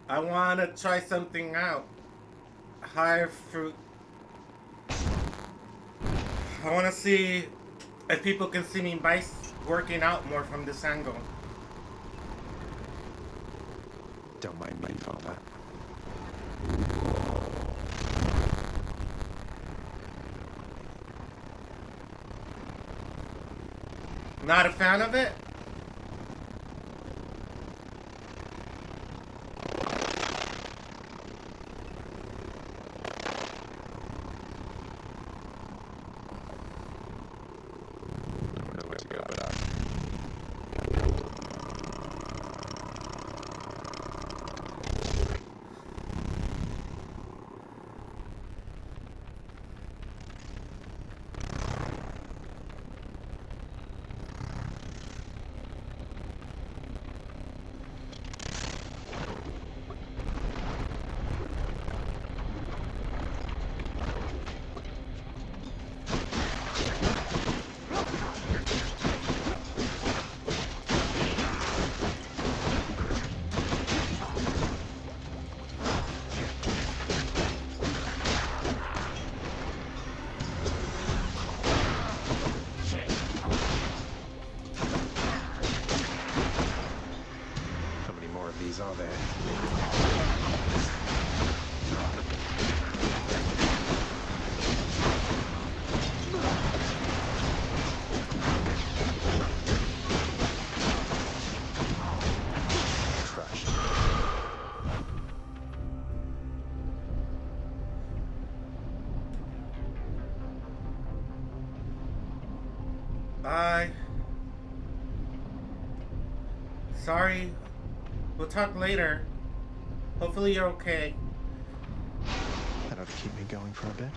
I want to try something out. Higher fruit. I want to see if people can see me working out more from this angle. Don't mind me, Father. Not a fan of it? How many more of these are there? Bye. Sorry. We'll talk later. Hopefully you're okay. That ought to keep me going for a bit.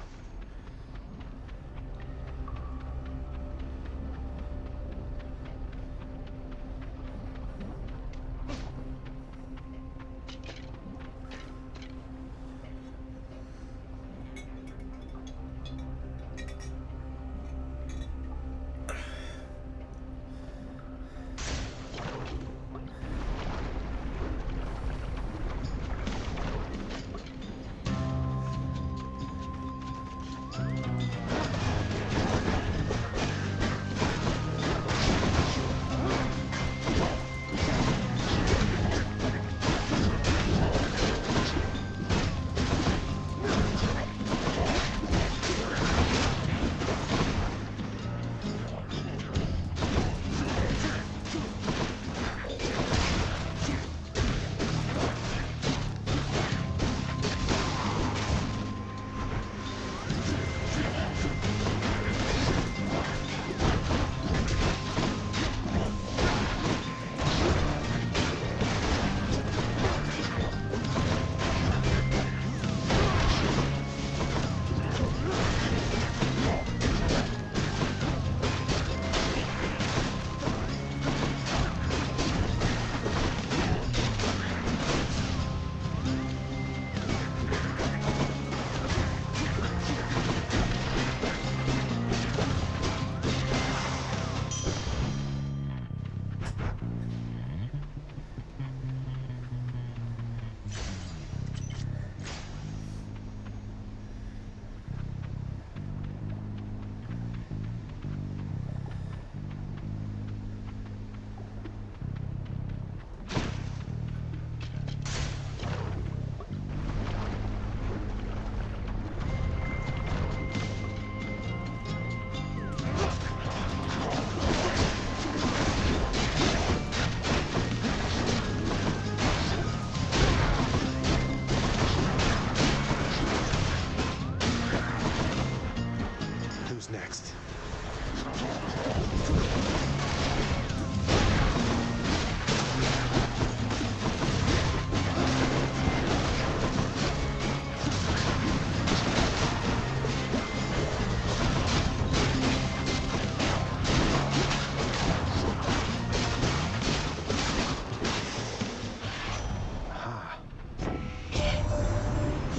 Who's next?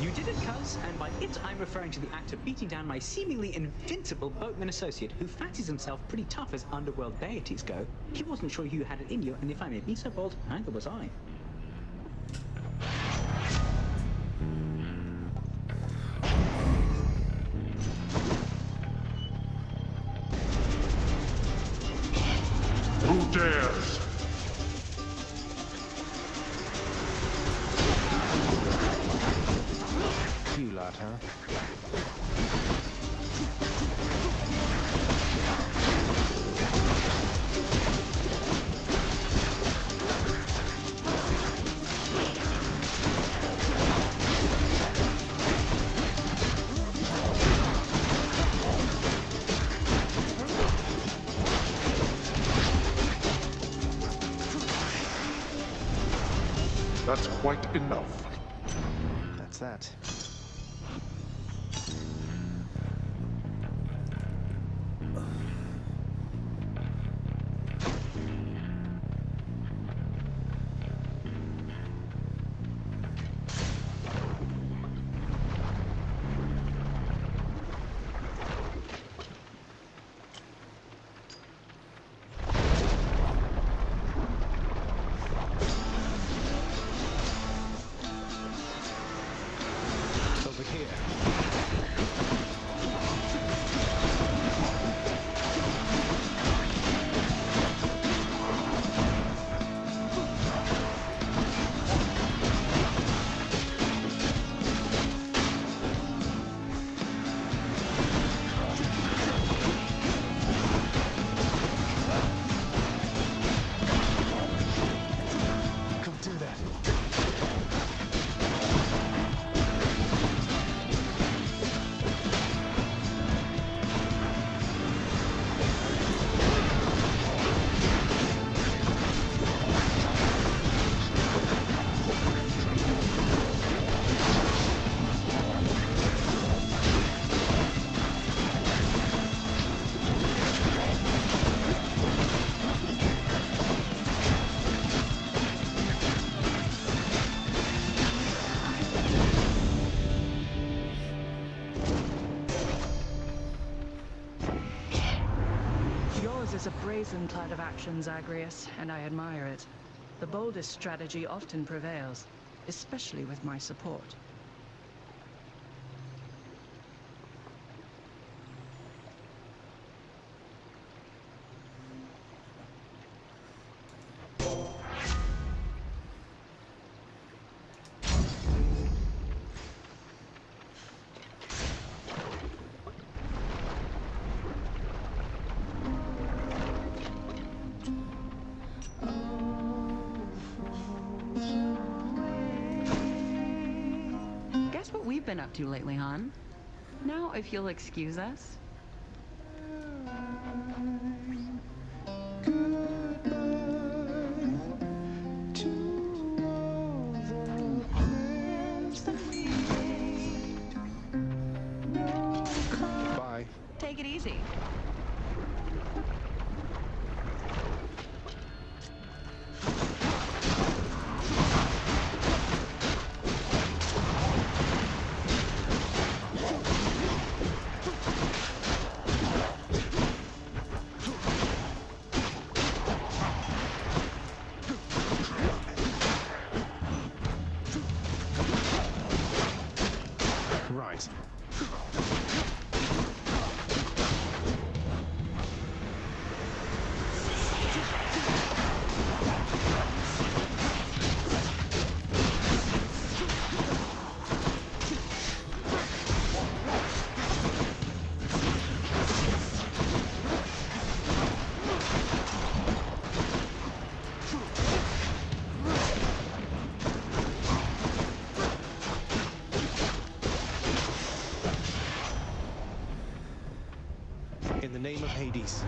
You did it, cuz, and by it I'm referring to the actor beating down my seemingly invincible boatman associate who fancies himself pretty tough as underworld deities go. He wasn't sure you had it in you, and if I may be so bold, neither was I. dares? You lot, huh? That's quite enough. That's that. Over here. Go do that. Yours is a brazen plan of action, Zagreus, and I admire it. The boldest strategy often prevails, especially with my support. Guess what we've been up to lately, hon? Now, if you'll excuse us. Bye. Take it easy. Right. In the name of Hades.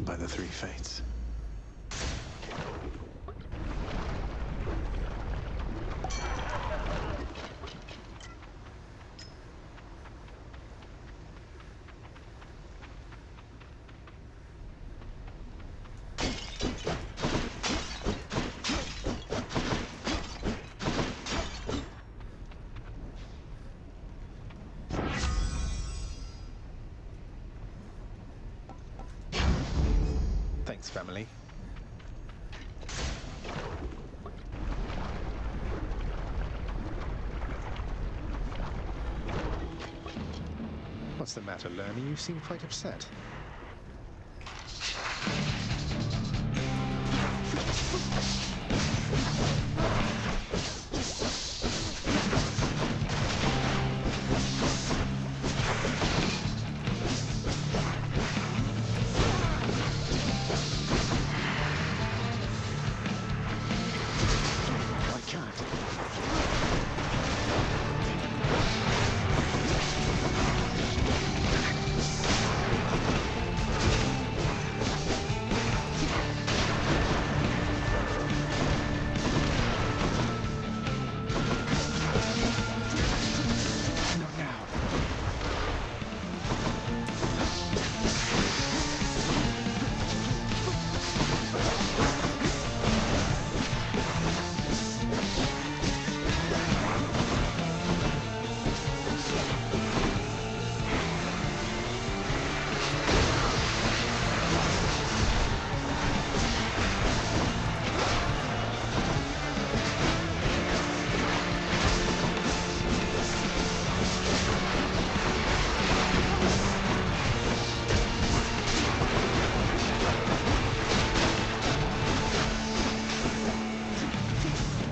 By the three fates. family. What's the matter, Lerner? You seem quite upset. I can't. Not now.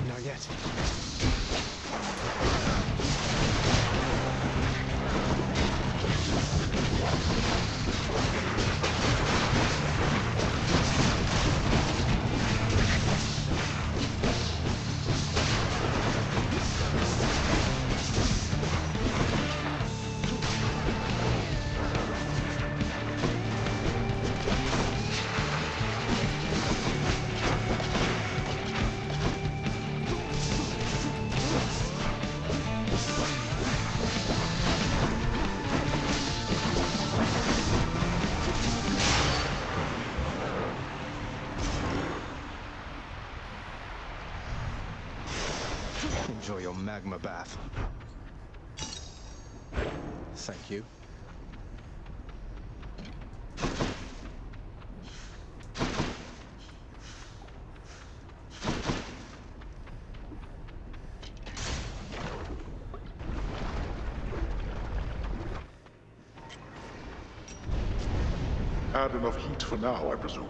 Not yet. Enjoy your magma bath. Thank you. Add enough heat for now, I presume.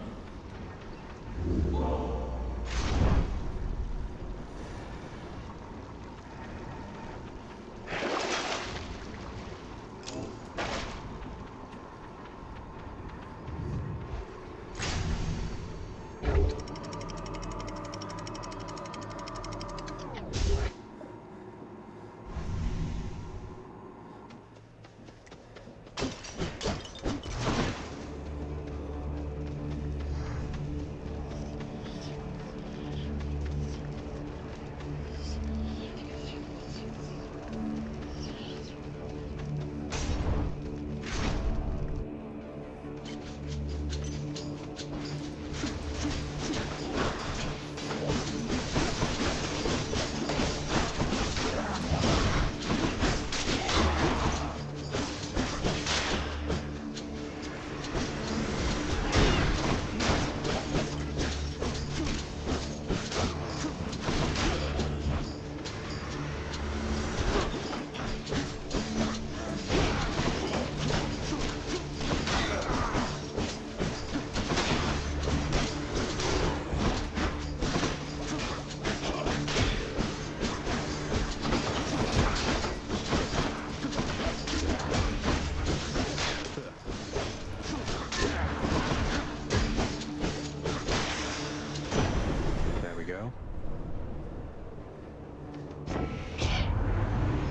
There we go.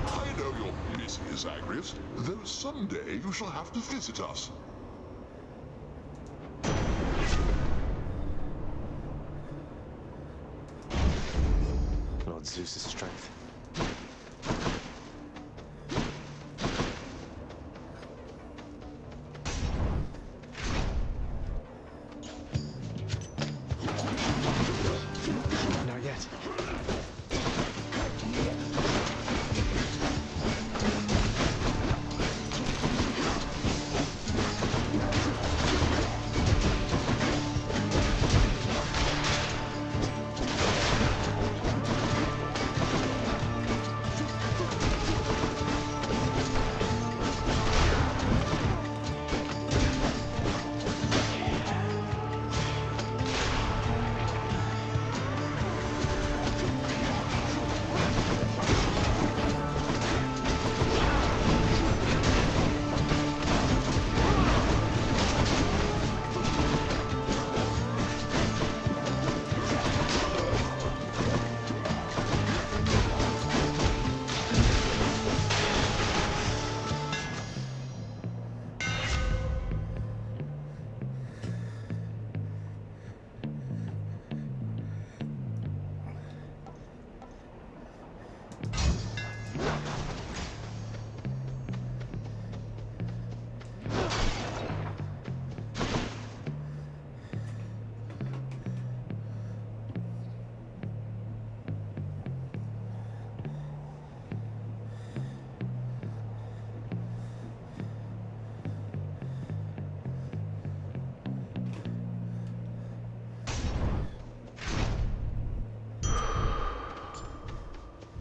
I know you're busy, Zagreus, though someday you shall have to visit us. Lord Zeus's strength. Not yet.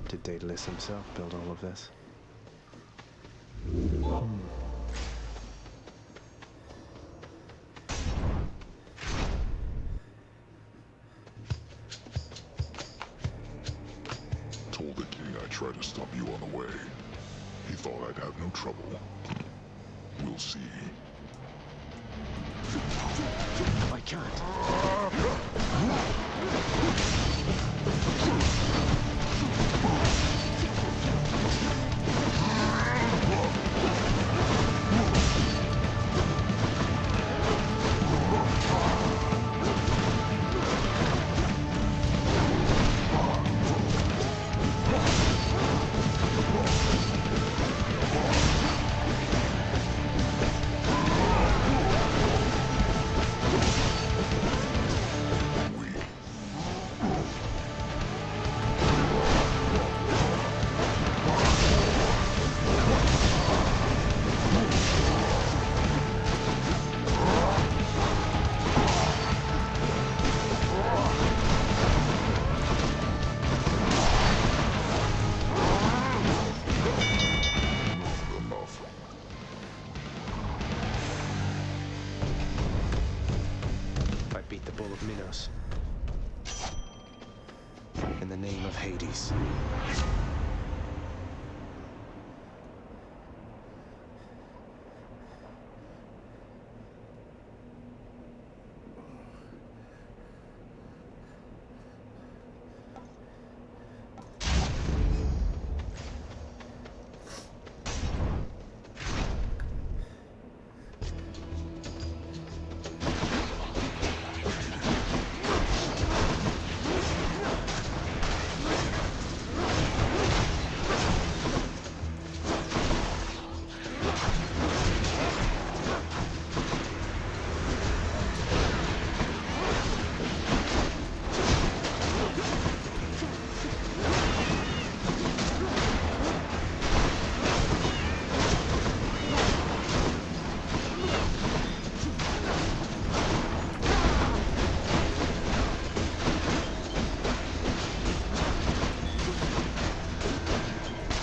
Did Daedalus himself build all of this? Told the king I'd try to stop you on the way. He thought I'd have no trouble. We'll see. I can't. Enough. I beat the Bull of Minos. In the name of Hades.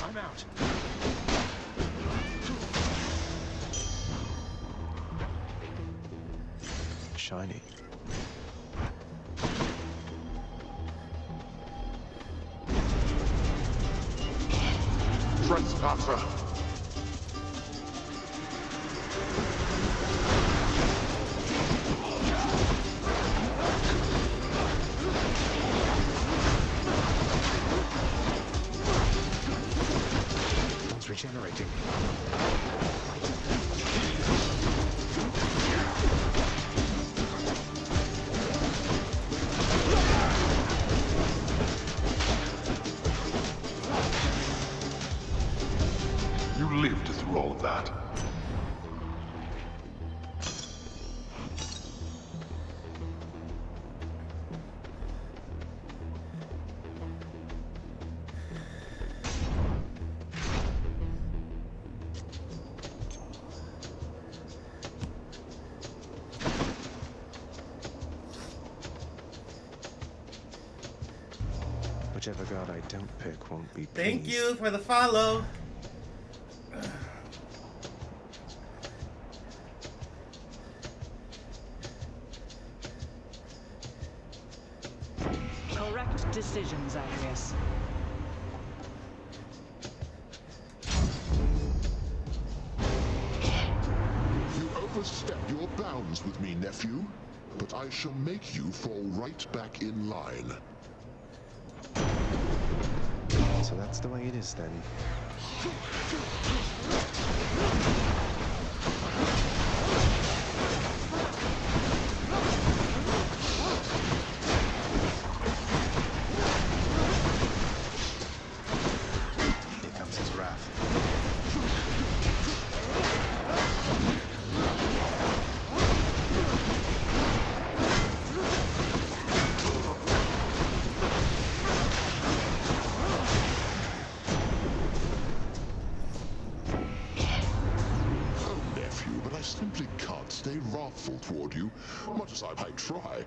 I'm out. Shiny. Trespasser! It's regenerating. You lived through all of that. Whichever god I don't pick won't be Thank pleased. you for the follow. Correct decision, Zagreus. You overstep your bounds with me, nephew. But I shall make you fall right back in line. So that's the way it is then. Here comes his wrath. Oh, nephew, but I simply can't stay wrathful toward you, much as I might try.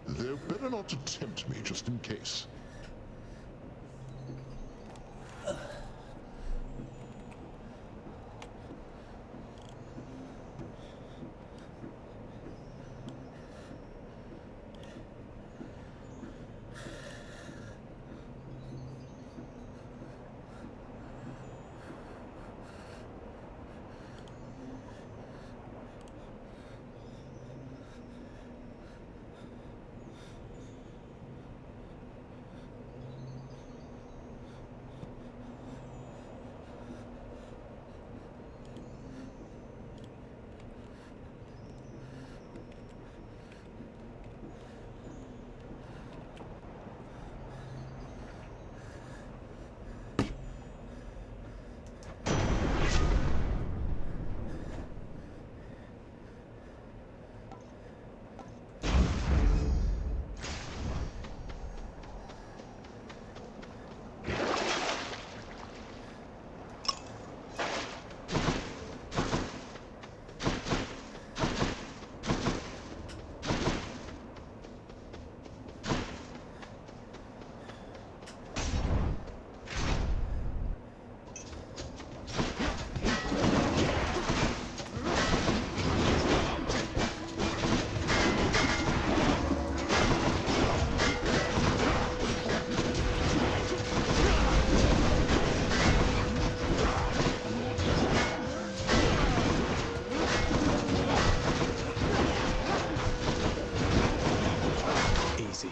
They're better not to tempt me just in case. easy.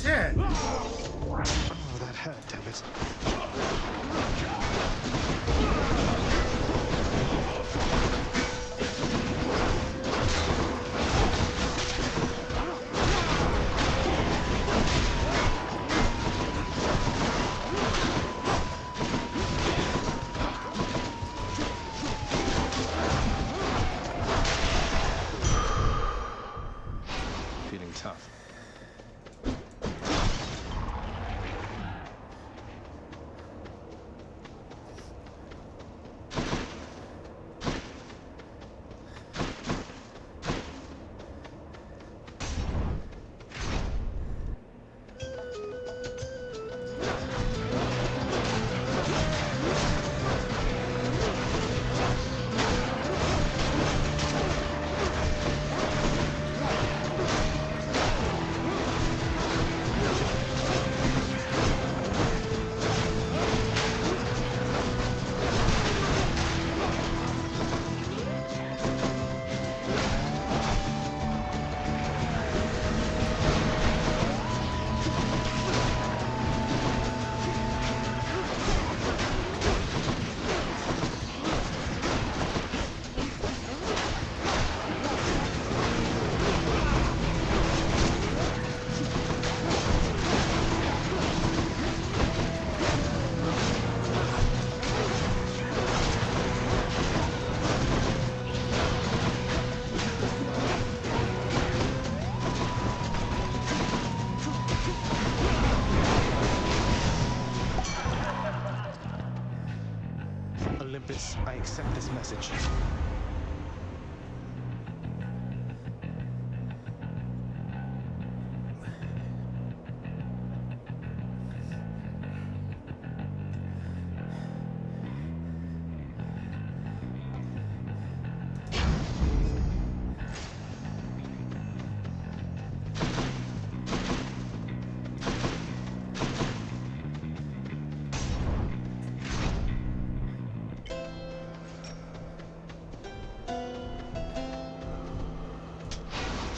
Shit! Oh, that hurt, damn it. Feeling tough. Olympus, I accept this message.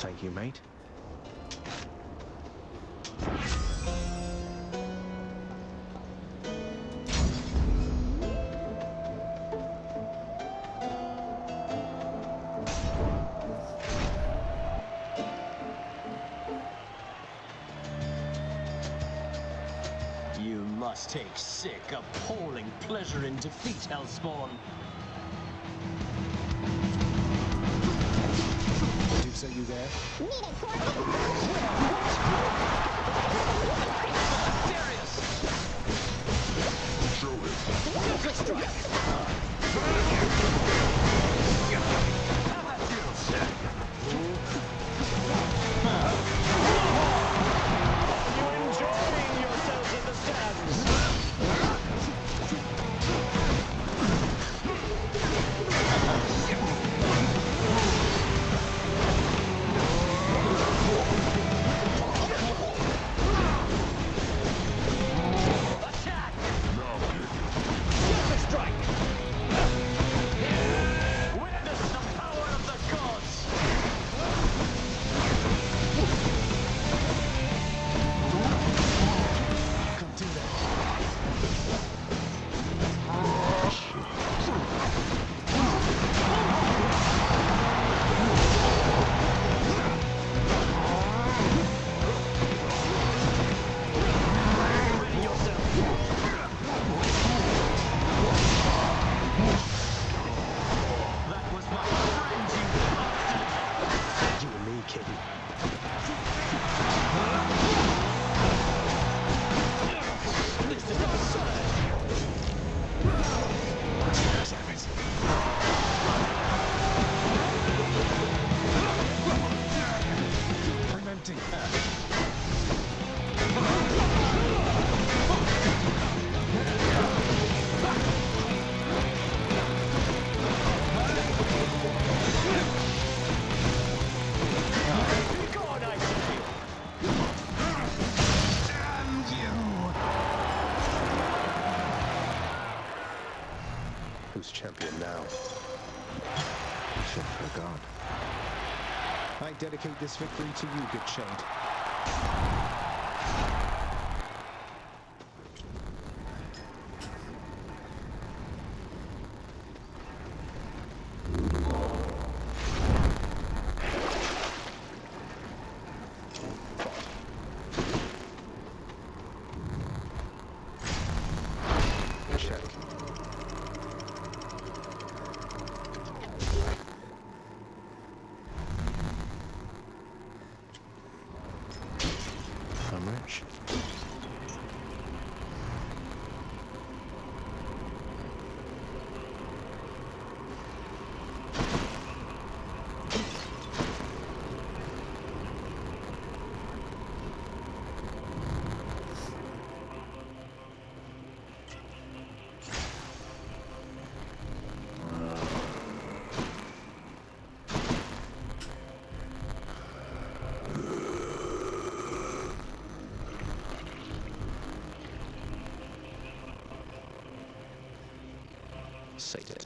Thank you, mate. You must take sick, appalling pleasure in defeat, Hellspawn. Dukes, are you there? Show it. Witness the power of the gods! Can't do that. Ready yourself! That was my friend, you bastard! You and me, kitten. This is absurd! Damn it. Shit for a god. I dedicate this victory to you, good Shade. Check. I'm rich. Satan.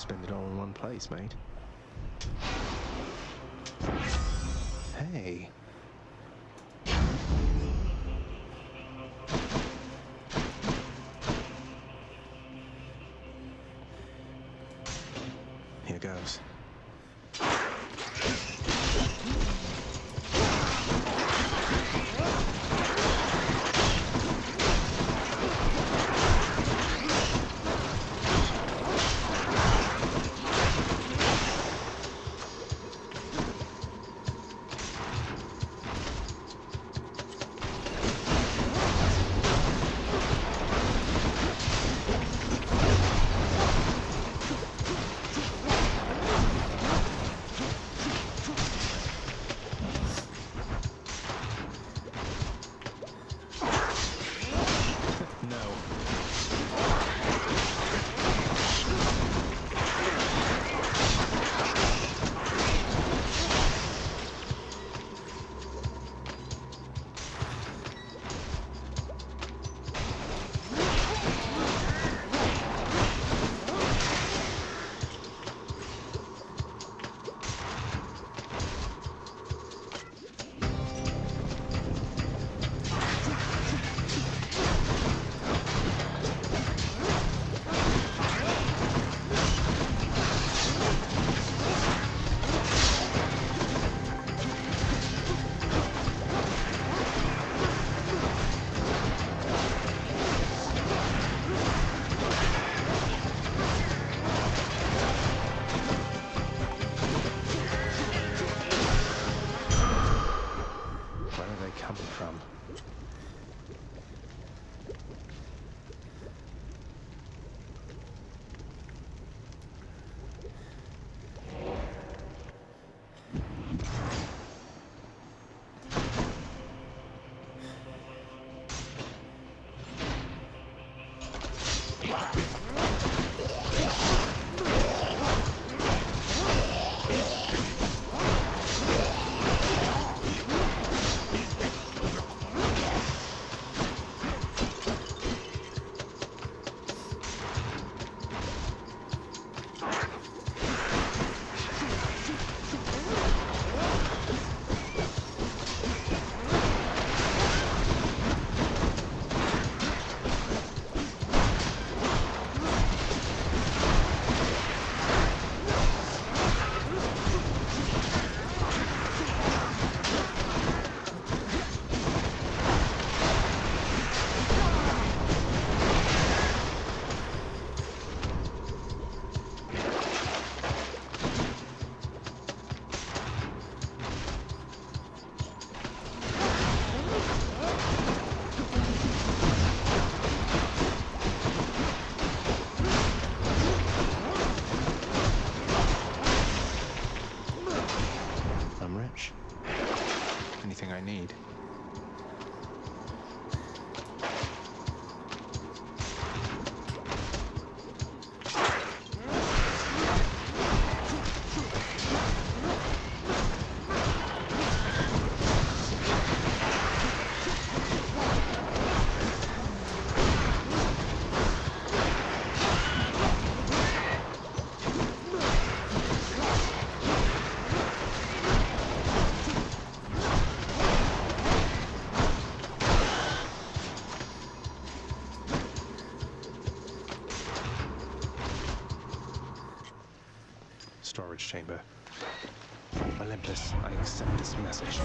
spend it all in one place, mate. Hey. Here goes. From. Anything I need. Storage chamber. Olympus, I accept this message.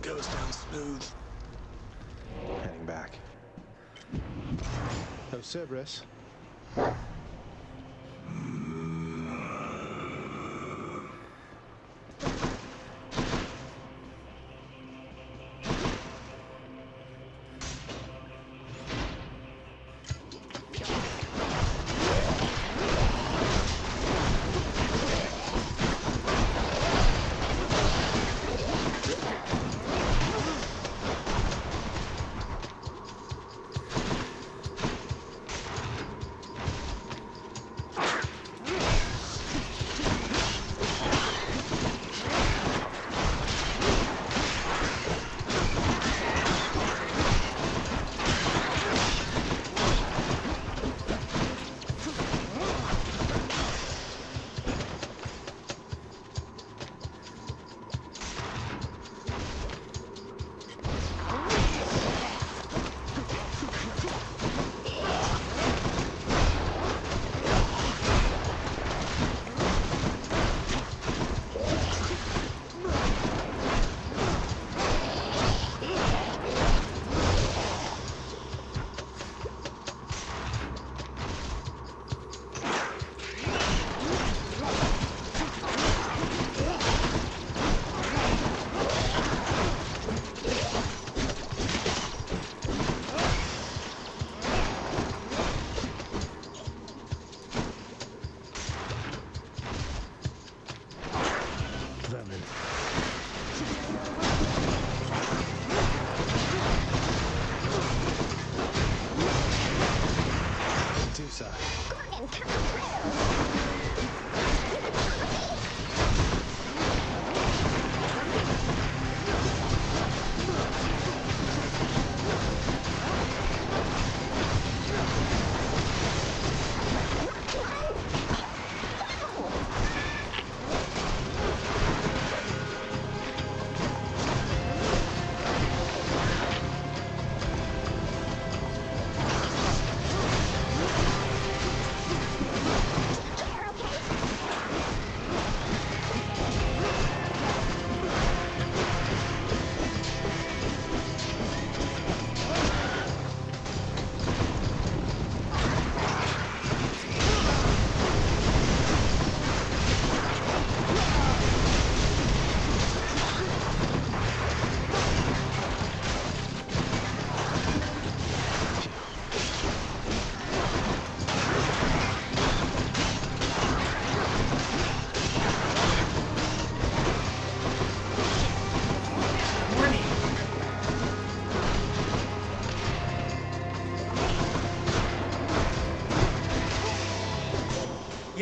Goes down smooth. Heading back. Oh, Cerberus.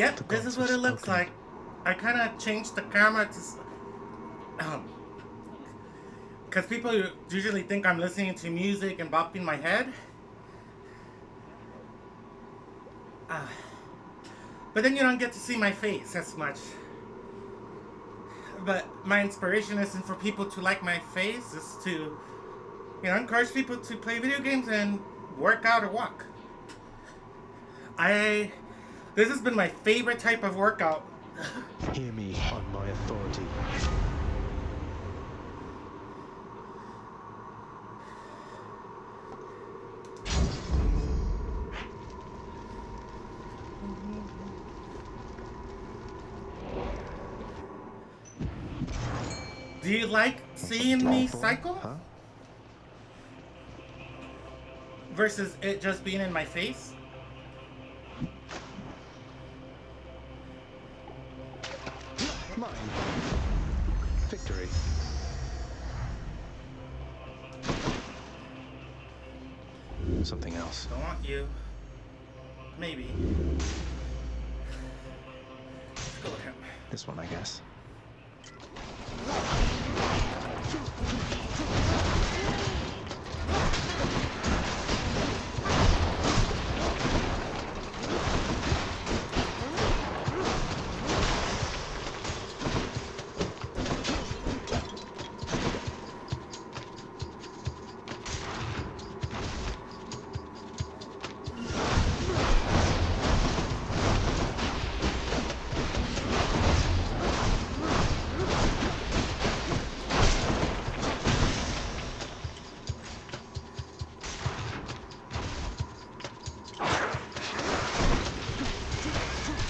Yep, The this gods is what have it looks spoken. like. I kind of changed the camera to, because people usually think I'm listening to music and bopping my head. But then you don't get to see my face as much. But my inspiration isn't for people to like my face. It's to, encourage people to play video games and work out or walk. This has been my favorite type of workout. Hear me on my authority. Do you like seeing me cycle? Huh? Versus it just being in my face? Mine. Victory. Something else. Don't want you. Maybe. Let's go with him. This one, I guess.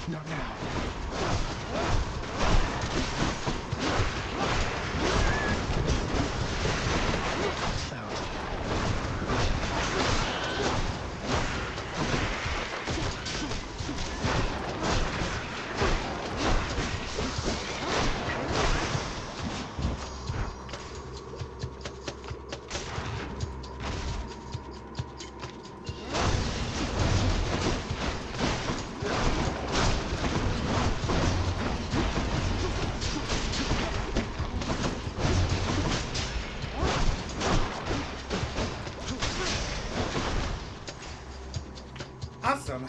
Not now. Out. Awesome.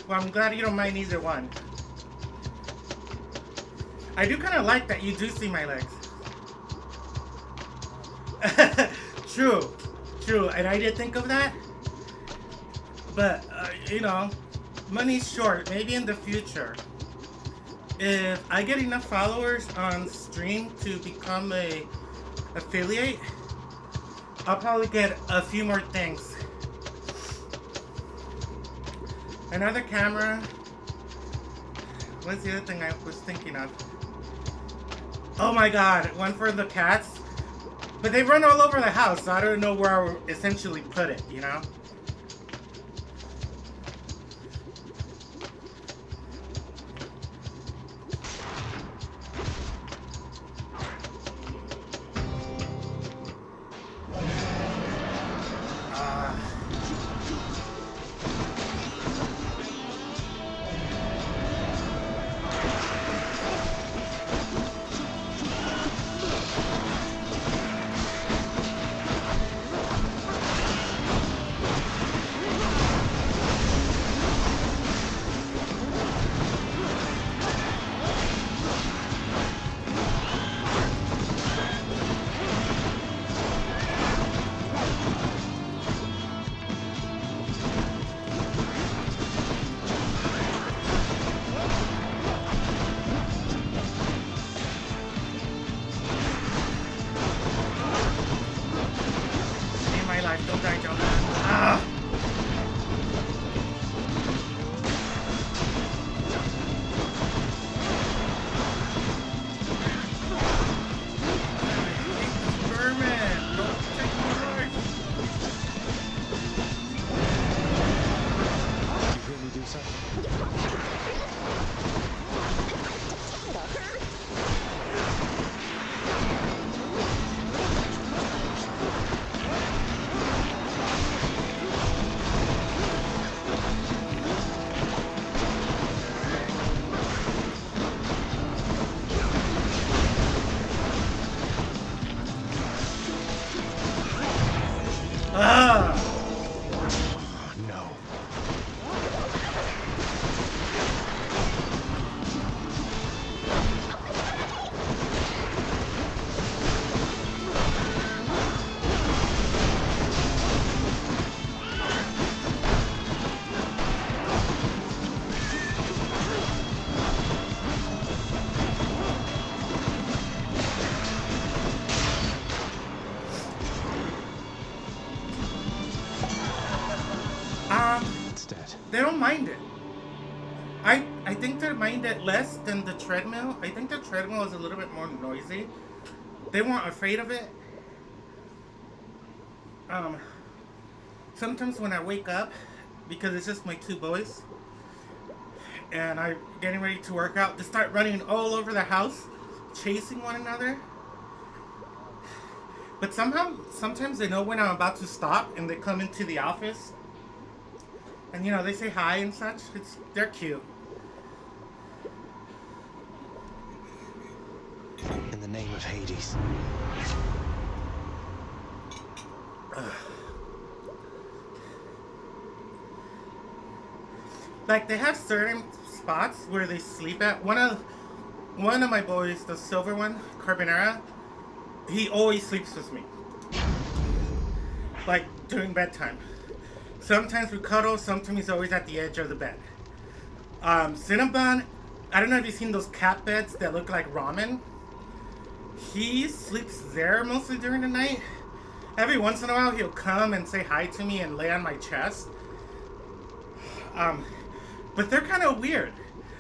Well, I'm glad you don't mind either one. I do kind of like that you do see my legs. True. True. And I did think of that. But, money's short. Maybe in the future. If I get enough followers on stream to become a affiliate, I'll probably get a few more things. Another camera. What's the other thing I was thinking of? Oh my god, one for the cats. But they run all over the house, so I don't know where I would essentially put it, you know? Don't die, Jonah. Ah! Vermin! Don't take my life! Did you hear me do something? Ah! Oh, no. It's dead. They don't mind it. I think they mind it less than the treadmill. I think the treadmill is a little bit more noisy. They weren't afraid of it. Um, Sometimes when I wake up, because it's just my two boys, and I'm getting ready to work out, they start running all over the house, chasing one another. But sometimes they know when I'm about to stop, and they come into the office, and you know they say hi and such. They're cute. In the name of Hades. Like they have certain spots where they sleep at. One of my boys, the silver one, Carbonara, he always sleeps with me. Like during bedtime. Sometimes we cuddle, sometimes he's always at the edge of the bed. Cinnabon, I don't know if you've seen those cat beds that look like ramen. He sleeps there mostly during the night. Every once in a while he'll come and say hi to me and lay on my chest. But they're kind of weird.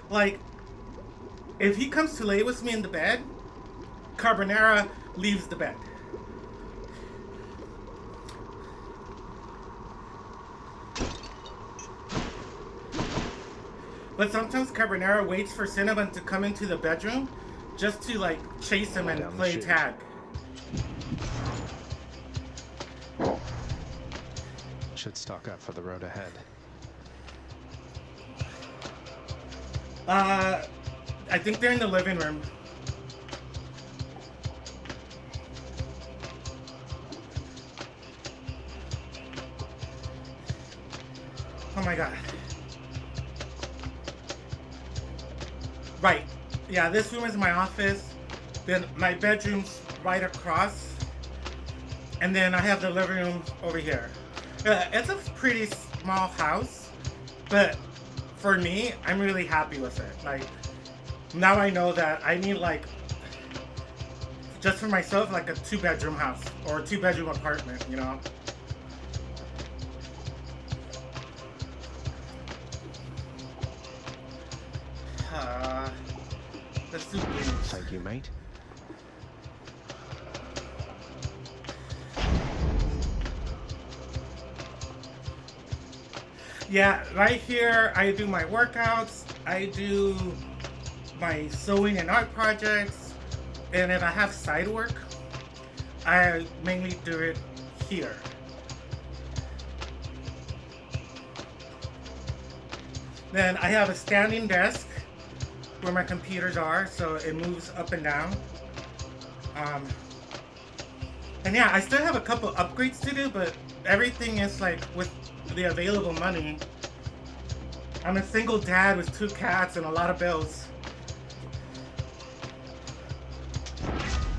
Like, if he comes to lay with me in the bed, Carbonara leaves the bed. But sometimes Carbonara waits for Cinnabon to come into the bedroom just to, like, chase him and play tag. Should stock up for the road ahead. I think they're in the living room. Oh my god. Right. Yeah, this room is my office. Then my bedroom's right across. And then I have the living room over here. It's a pretty small house, but for me, I'm really happy with it. Like, now I know that I need, like, just for myself, like a 2-bedroom house or a 2-bedroom apartment, you know? Let's do this. Thank you, mate. Yeah, right here I do my workouts, I do my sewing and art projects, and if I have side work, I mainly do it here. Then I have a standing desk where my computers are, so it moves up and down. And yeah, I still have a couple upgrades to do, but everything is like with the available money. I'm a single dad with 2 cats and a lot of bills.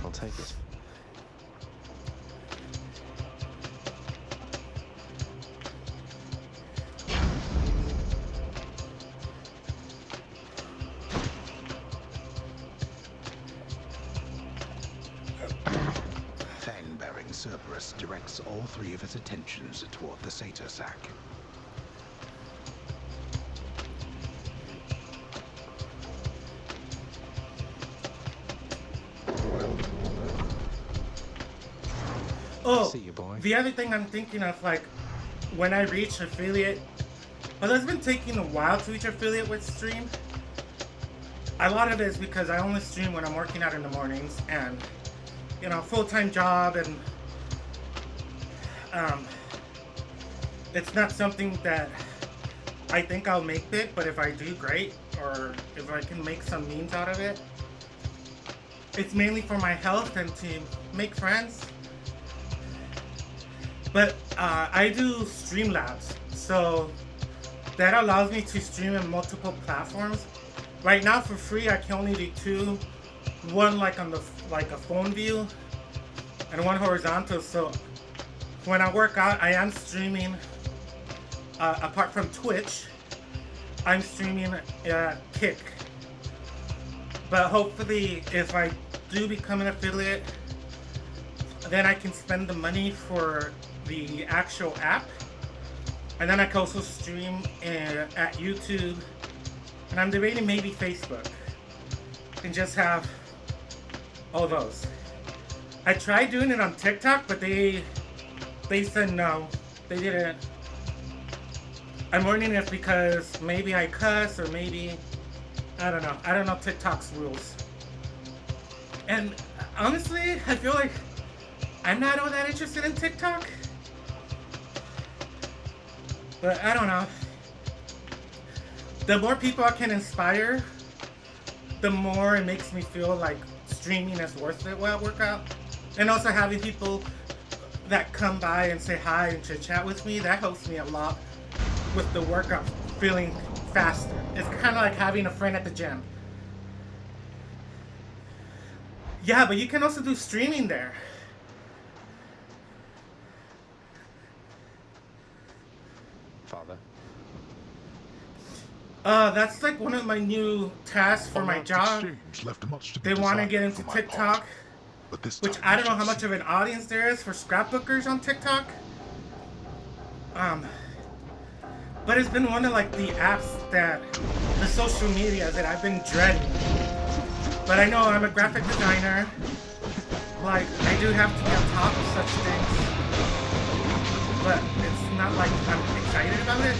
I'll take it. Fang-bearing Cerberus directs all 3 of his attentions toward the satyr sack. Oh, See you, boy. the other thing I'm thinking of, like, when I reach affiliate, well, it's been taking a while to reach affiliate with stream. A lot of it is because I only stream when I'm working out in the mornings, and, you know, full-time job, and it's not something that I think I'll make big, but if I do, great, or if I can make some means out of it. It's mainly for my health and to make friends. But I do Streamlabs, so that allows me to stream in multiple platforms. Right now, for free, I can only do two. One like on the like a phone view, and one horizontal. So when I work out, I am streaming. Apart from Twitch, I'm streaming Kick. But hopefully, if I do become an affiliate, then I can spend the money for the actual app. And then I can also stream at YouTube. And I'm debating maybe Facebook. And just have all those. I tried doing it on TikTok, but they said no. They didn't. I'm wondering if because maybe I cuss or maybe I don't know. I don't know TikTok's rules. And honestly, I feel like I'm not all that interested in TikTok. But I don't know. The more people I can inspire, the more it makes me feel like streaming is worth it while I work out. And also having people that come by and say hi and chit chat with me, that helps me a lot with the workout feeling faster. It's kind of like having a friend at the gym. Yeah, but you can also do streaming there. Father. That's like one of my new tasks for my job. They want to get into TikTok, which I don't know how much of an audience there is for scrapbookers on TikTok. But it's been one of like the apps that, the social media that I've been dreading. But I know I'm a graphic designer. Like, I do have to be on top of such things. But it's not like I'm excited about it.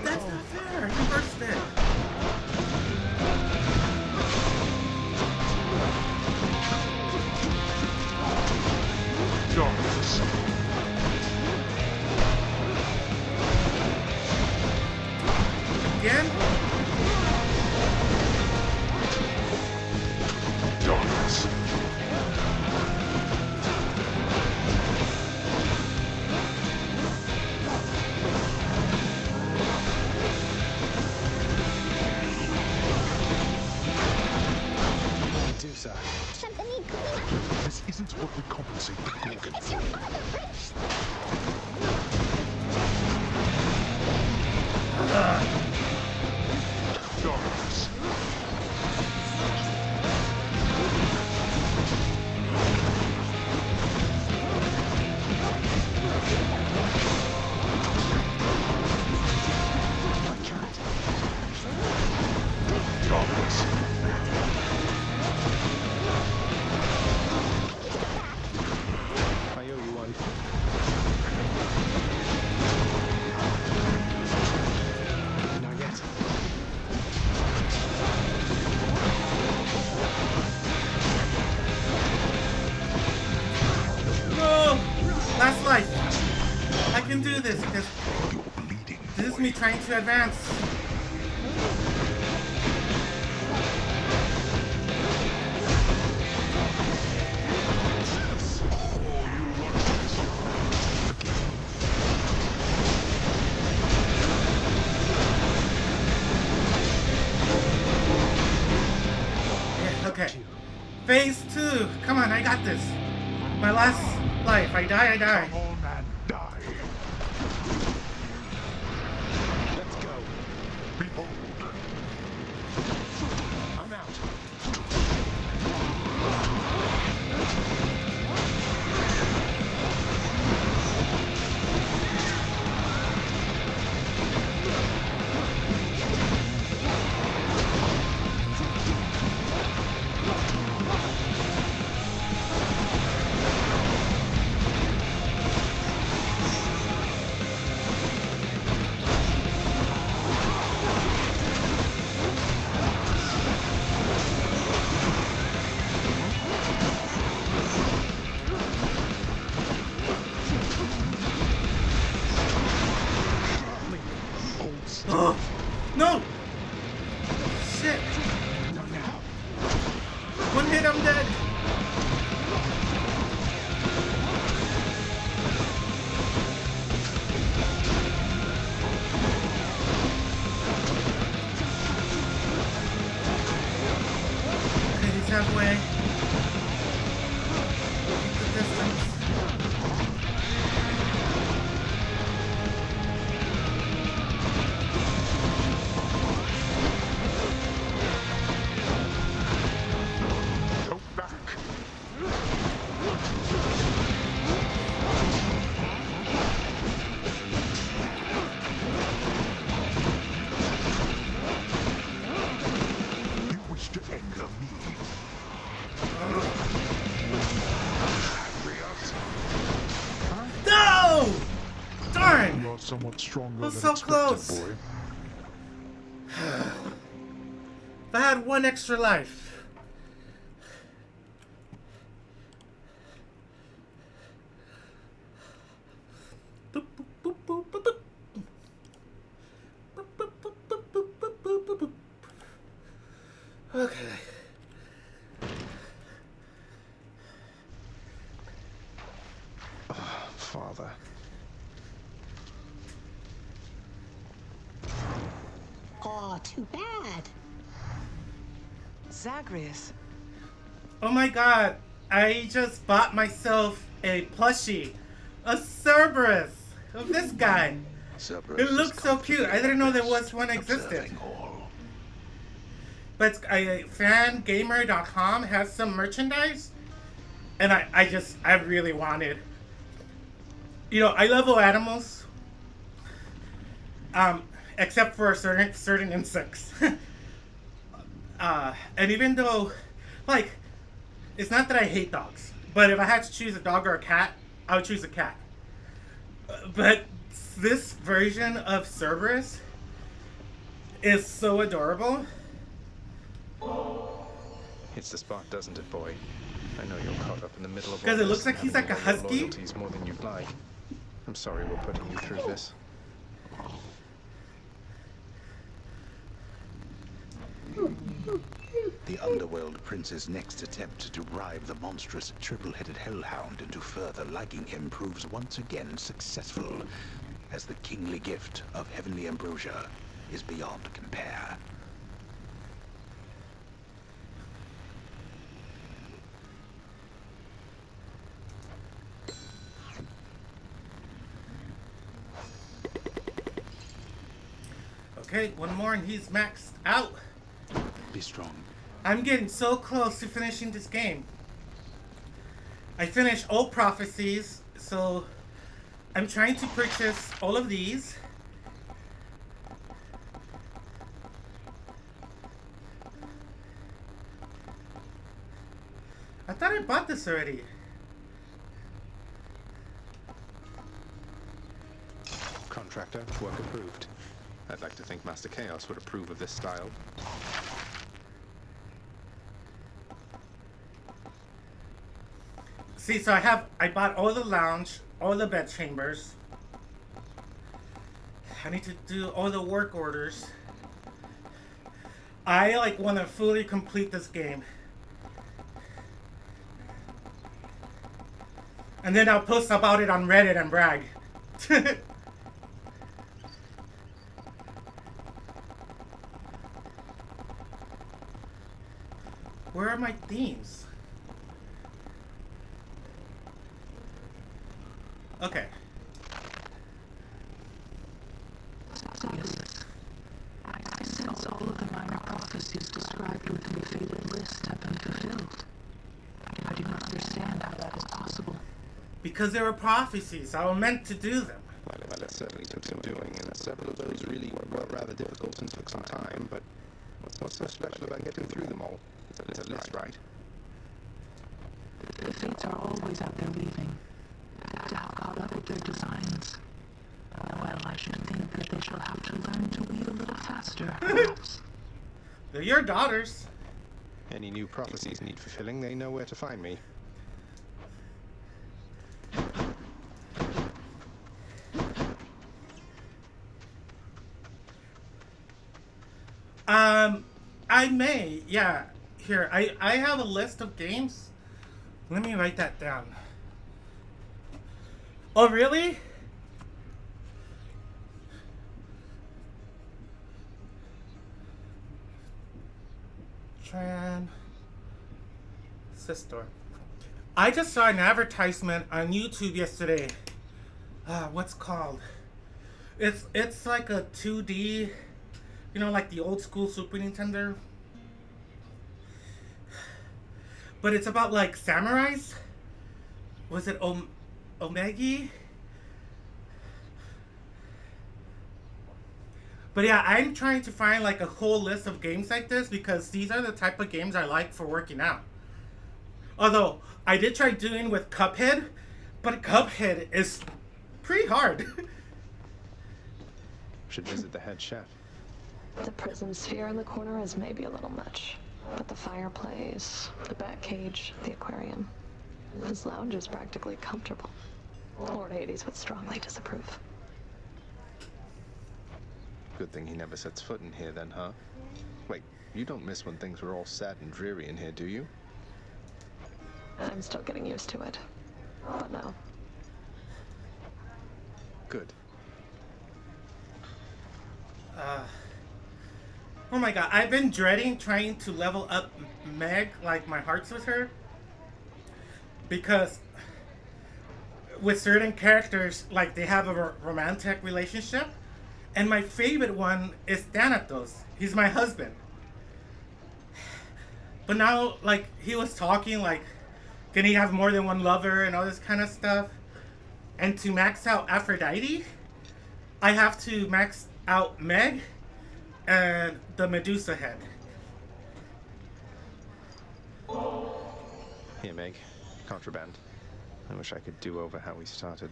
That's not fair. He reversed it. Again? Darkness. Medusa. This isn't what we compensate the Gorgon for. Darkness. Darkness. I owe you one. Not yet. No! Last life. I can do this because this is me trying to advance. Yeah, okay. Phase 2. Come on, I got this. My last life. I die, I die. Come on and die. Let's go. Behold. I'm out. somewhat stronger was than so expected, close. boy. If I had one extra life. Boop, boop, boop, boop, boop, boop. Boop, boop, boop, boop, boop, boop, boop, boop, boop. Okay. Father. Oh, too bad. Zagreus. Oh my god. I just bought myself a plushie. A Cerberus of this guy. Cerberus It is looks so cute. I didn't know there was one comfortably existed. observing all. But fangamer.com has some merchandise. And I really wanted. You know, I love all animals. Except for certain insects. And even though, like, it's not that I hate dogs, but if I had to choose a dog or a cat, I would choose a cat. But this version of Cerberus is so adorable. Hits the spot, doesn't it, boy? I know you're caught up in the middle of all 'Cause it this looks like and he's having like a all your husky. loyalties more than you'd like. I'm sorry we're putting you through this. The Underworld Prince's next attempt to drive the monstrous triple-headed hellhound into further liking him proves once again successful, as the kingly gift of heavenly ambrosia is beyond compare. Okay, one more and he's maxed out. Be strong. I'm getting so close to finishing this game. I finished all prophecies, so I'm trying to purchase all of these. I thought I bought this already. Contractor, work approved. I'd like to think Master Chaos would approve of this style. See, so I bought all the lounge, all the bed chambers. I need to do all the work orders. I like want to fully complete this game. And then I'll post about it on Reddit and brag. Where are my themes? Okay. I sense all of the minor prophecies described within the faded list have been fulfilled. I do not understand how that is possible. Because they were prophecies. I was meant to do them. Well, it certainly took some doing, and several of those really were rather difficult and took some time, but what's so special about getting through them all? It's a list, right? The fates are always out there weaving. To have caught up with their designs. Well, I should think that they shall have to learn to weave a little faster, perhaps. They're your daughters. Any new prophecies need fulfilling, they know where to find me. I may, yeah. Here, I have a list of games. Let me write that down. Oh, really? Transistor. I just saw an advertisement on YouTube yesterday. What's it called? It's like a 2D, you know, like the old school Super Nintendo. But it's about like samurais. Was it Omegi? But yeah, I'm trying to find like a whole list of games like this because these are the type of games I like for working out. Although, I did try doing with Cuphead, but Cuphead is pretty hard. should visit the head chef. The prison sphere in the corner is maybe a little much, but the fireplace, the bat cage, the aquarium. This lounge is practically comfortable. Lord Hades would strongly disapprove. Good thing he never sets foot in here then, huh? Wait, you don't miss when things were all sad and dreary in here, do you? I'm still getting used to it. But no. Good. Oh my god, I've been dreading trying to level up Meg, like my heart's with her. Because with certain characters, like they have a romantic relationship. And my favorite one is Thanatos. He's my husband. But now, like, he was talking, like, can he have more than one lover and all this kind of stuff? And to max out Aphrodite, I have to max out Meg and the Medusa head. Here, Meg. Contraband. I wish I could do over how we started.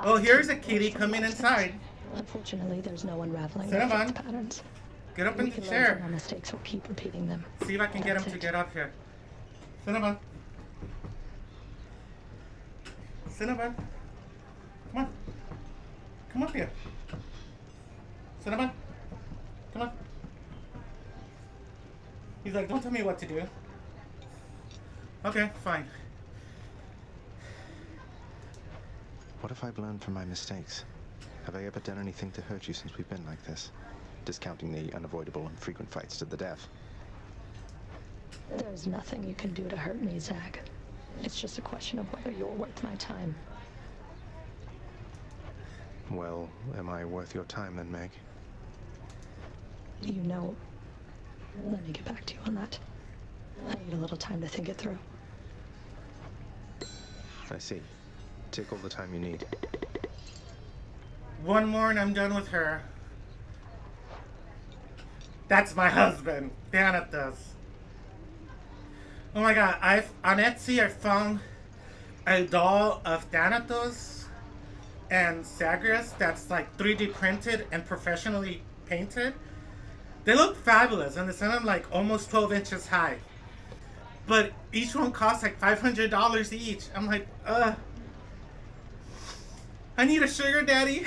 Oh, here's a kitty coming inside. Unfortunately, there's no unraveling Cinnamon, the patterns. get up in We the can learn chair. from our mistakes or keep repeating them. See if I can get him to get up here. Cinnamon. Cinnamon. Come on. Come up here. Cinnamon. Come on. He's like, don't tell me what to do. Okay, fine. What have I learned from my mistakes? Have I ever done anything to hurt you since we've been like this? Discounting the unavoidable and frequent fights to the death. There's nothing you can do to hurt me, Zach. It's just a question of whether you're worth my time. Well, am I worth your time then, Meg? You know. Let me get back to you on that. I need a little time to think it through. I see. Take all the time you need. One more and I'm done with her. That's my husband, Thanatos. Oh my god, on Etsy I found a doll of Thanatos and Zagreus that's like 3D printed and professionally painted. They look fabulous and some of them like almost 12 inches high. But each one costs like $500 each. I'm like, I need a sugar daddy.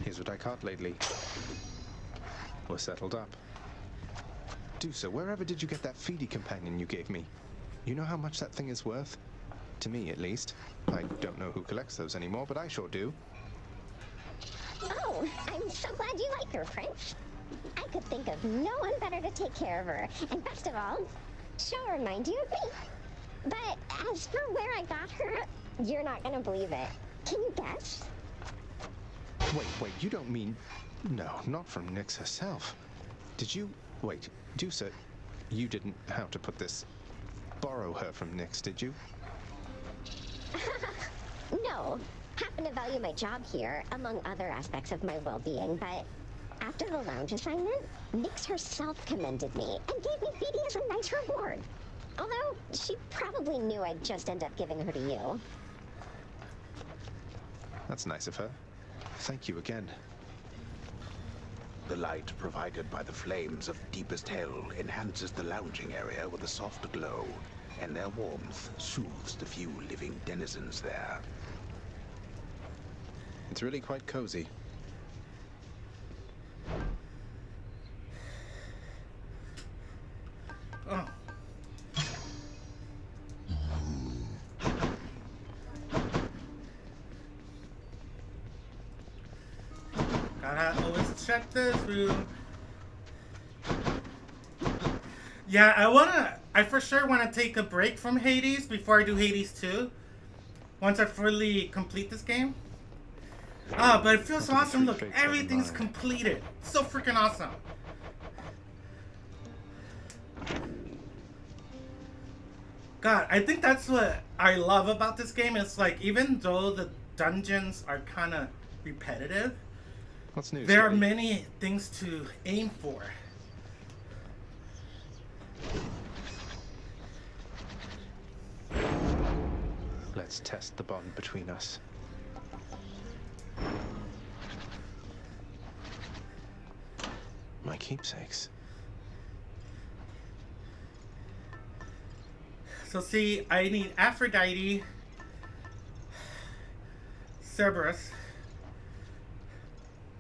Here's what I caught lately. We're settled up. Dusa, wherever did you get that feedy companion you gave me? You know how much that thing is worth? To me, at least. I don't know who collects those anymore, but I sure do. Oh, I'm so glad you like her, Prince. I could think of no one better to take care of her. And best of all, she'll remind you of me. But as for where I got her, you're not gonna believe it. Can you guess? Wait, you don't mean... No, not from Nyx herself. Did you... Wait, Dusa, you didn't... How to put this... Borrow her from Nyx, did you? No. Happen to value my job here, among other aspects of my well-being, but after the lounge assignment, Nyx herself commended me and gave me Feedy as a nice reward. Although, she probably knew I'd just end up giving her to you. That's nice of her. Thank you again. The light provided by the flames of deepest hell enhances the lounging area with a soft glow, and their warmth soothes the few living denizens there. It's really quite cozy. Oh. Gotta always check this room. Yeah, I for sure wanna take a break from Hades before I do Hades 2. Once I fully complete this game. Ah, but it feels awesome. Look, everything's completed. So freaking awesome. God, I think that's what I love about this game. It's like, even though the dungeons are kind of repetitive, what's new, there are Scotty? many things to aim for. Let's test the bond between us. My keepsakes. So see, I need Aphrodite, Cerberus,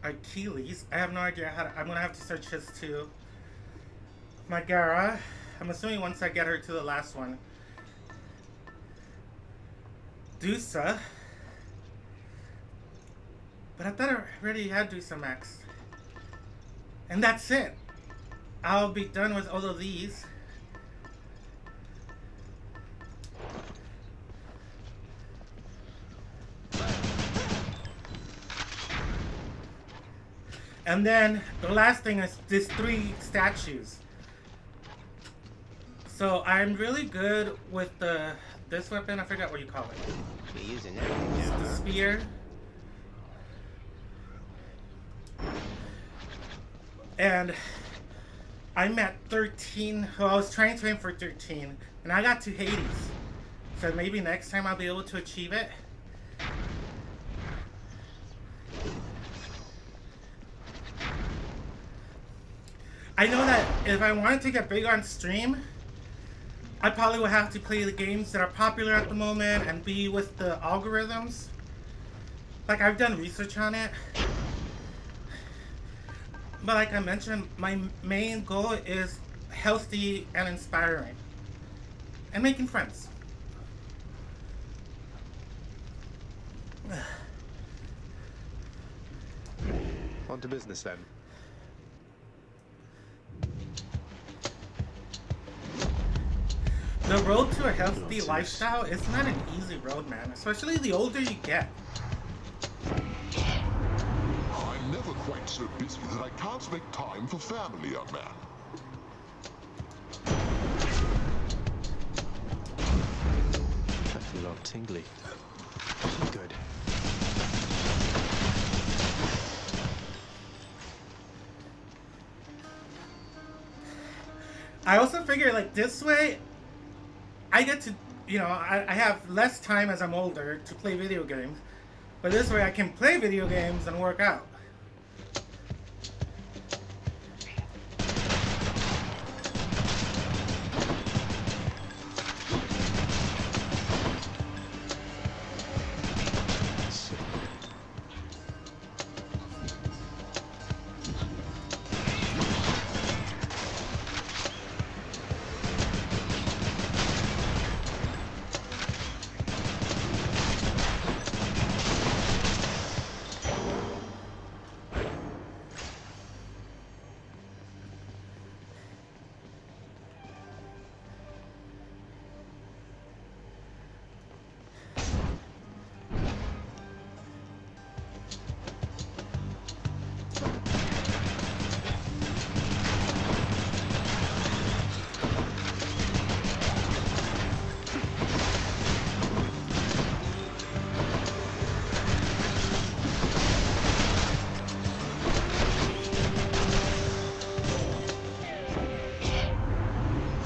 Achilles. I have no idea how to, I'm gonna have to search his too. Megara. I'm assuming once I get her to the last one. Dusa. But I thought I already had Dusa maxed. And that's it. I'll be done with all of these. And then the last thing is these 3 statues. So I'm really good with this weapon. I forgot what you call it. You're using everything now, The huh? spear. And I'm at 13. Well, I was trying to aim for 13, and I got to Hades. So maybe next time I'll be able to achieve it. I know that if I wanted to get big on stream, I probably would have to play the games that are popular at the moment and be with the algorithms. Like, I've done research on it. But like I mentioned, my main goal is healthy and inspiring. And making friends. On to business then. The road to a healthy lifestyle is not an easy road, man. Especially the older you get. I'm never quite so busy that I can't make time for family, young man. I feel all tingly. Good. I also figure, like, this way, I get to, you know, I have less time as I'm older to play video games. But this way I can play video games and work out.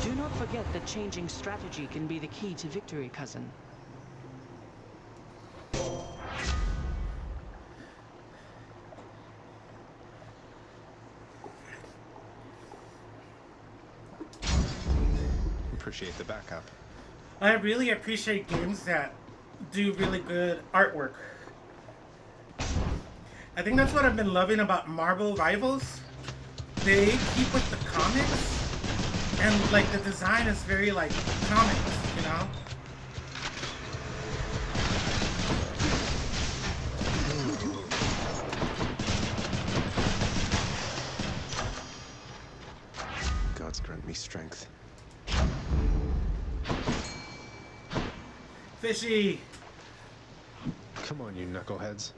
Do not forget that changing strategy can be the key to victory, cousin. Appreciate the backup. I really appreciate games that do really good artwork. I think that's what I've been loving about Marvel Rivals. They keep with the comics, and like the design is very like comics, you know? Gods grant me strength. Fishy! Come on, you knuckleheads.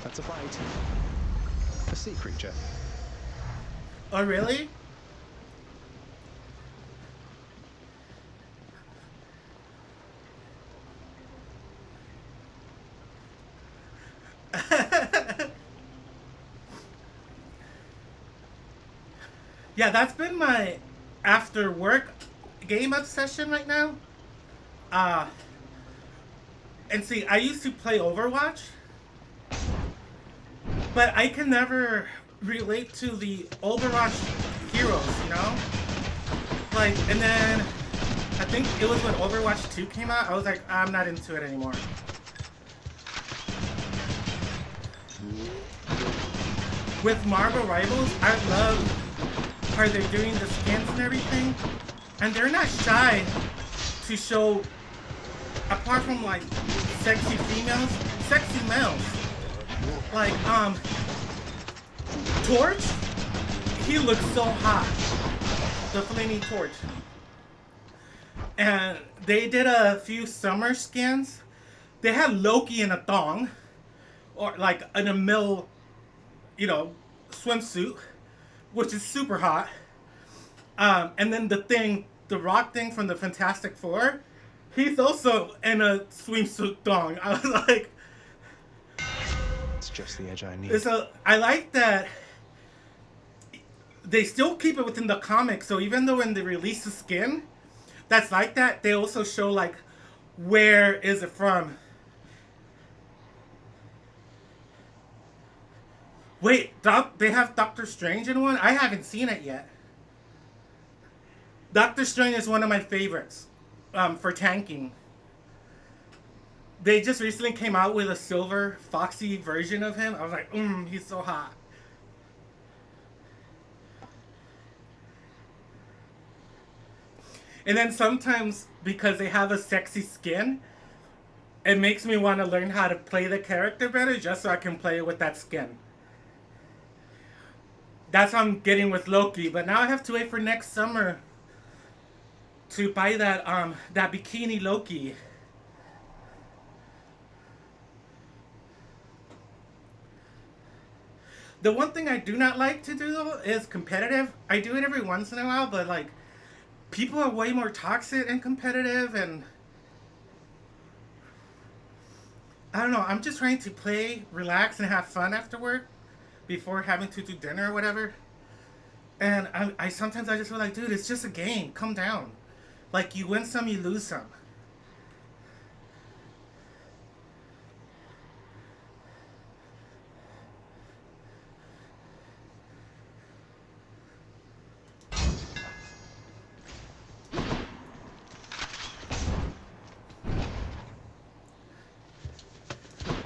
That's a bite. A sea creature. Oh, really? Yeah, that's been my after work game obsession right now. Uh, and see, I used to play Overwatch, but I can never relate to the Overwatch heroes, you know? Like, and then I think it was when Overwatch 2 came out, I was like, I'm not into it anymore. With Marvel Rivals, I love how they're doing the skins and everything. And they're not shy to show, apart from like sexy females, sexy males. Like, Torch, he looks so hot. The Flaming Torch. And they did a few summer skins. They had Loki in a thong, or like in a mill, you know, swimsuit, which is super hot. And then the Rock thing from the Fantastic Four, he's also in a swimsuit thong. I was like, It's just the edge I need. so I like that they still keep it within the comics. So even though when they release the skin that's like that, they also show like where is it from. Wait, they have Doctor Strange in one? I haven't seen it yet. Doctor Strange is one of my favorites for tanking. They just recently came out with a silver foxy version of him. I was like, he's so hot. And then sometimes, because they have a sexy skin, it makes me want to learn how to play the character better just so I can play with that skin. That's what I'm getting with Loki, but now I have to wait for next summer to buy that that bikini Loki. The one thing I do not like to do though is competitive. I do it every once in a while, but like people are way more toxic and competitive, and I don't know. I'm just trying to play, relax, and have fun after work before having to do dinner or whatever. And I sometimes I just feel like, dude, it's just a game. Calm down. Like, you win some, you lose some.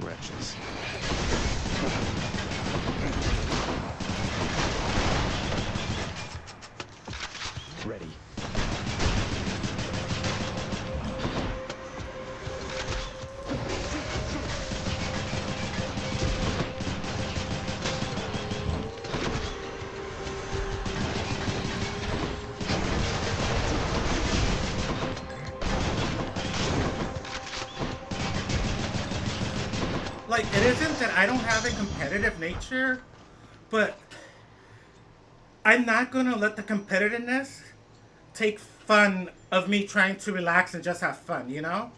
Wretches. Ready. Like, it isn't that I don't have a competitive nature, but I'm not gonna let the competitiveness take fun of me trying to relax and just have fun, you know?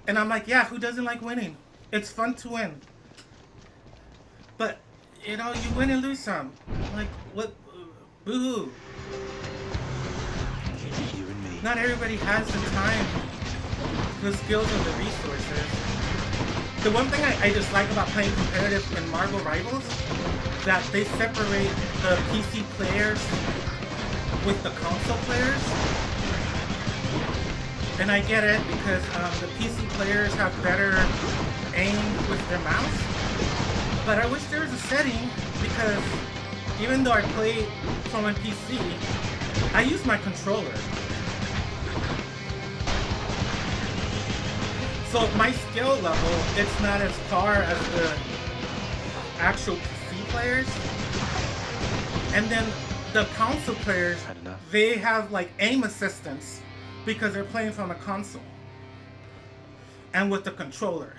And I'm like, yeah, who doesn't like winning? It's fun to win. But, you know, you win and lose some. Like, what? Boo-hoo. You and me. Not everybody has the time, the skills, and the resources. The one thing I dislike about playing competitive in Marvel Rivals, that they separate the PC players with the console players. And I get it, because the PC players have better aim with their mouse. But I wish there was a setting, because even though I play from a PC, I use my controller. So my skill level, it's not as far as the actual PC players. And then the console players, they have like aim assistance because they're playing from a console and with the controller.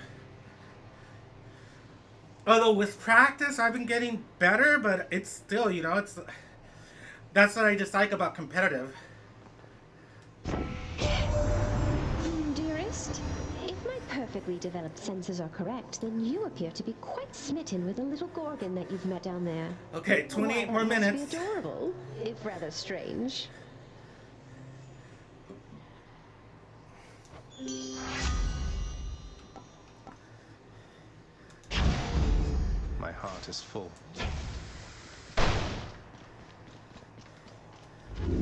Although with practice, I've been getting better, but it's still, you know, that's what I dislike about competitive. Dearest, if my perfect perfectly developed senses are correct, then you appear to be quite smitten with the little gorgon that you've met down there. Okay, 28 Why, more that minutes. must be adorable, if rather strange. My heart is full.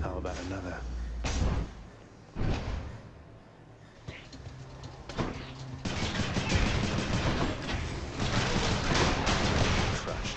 How about another? Crushed.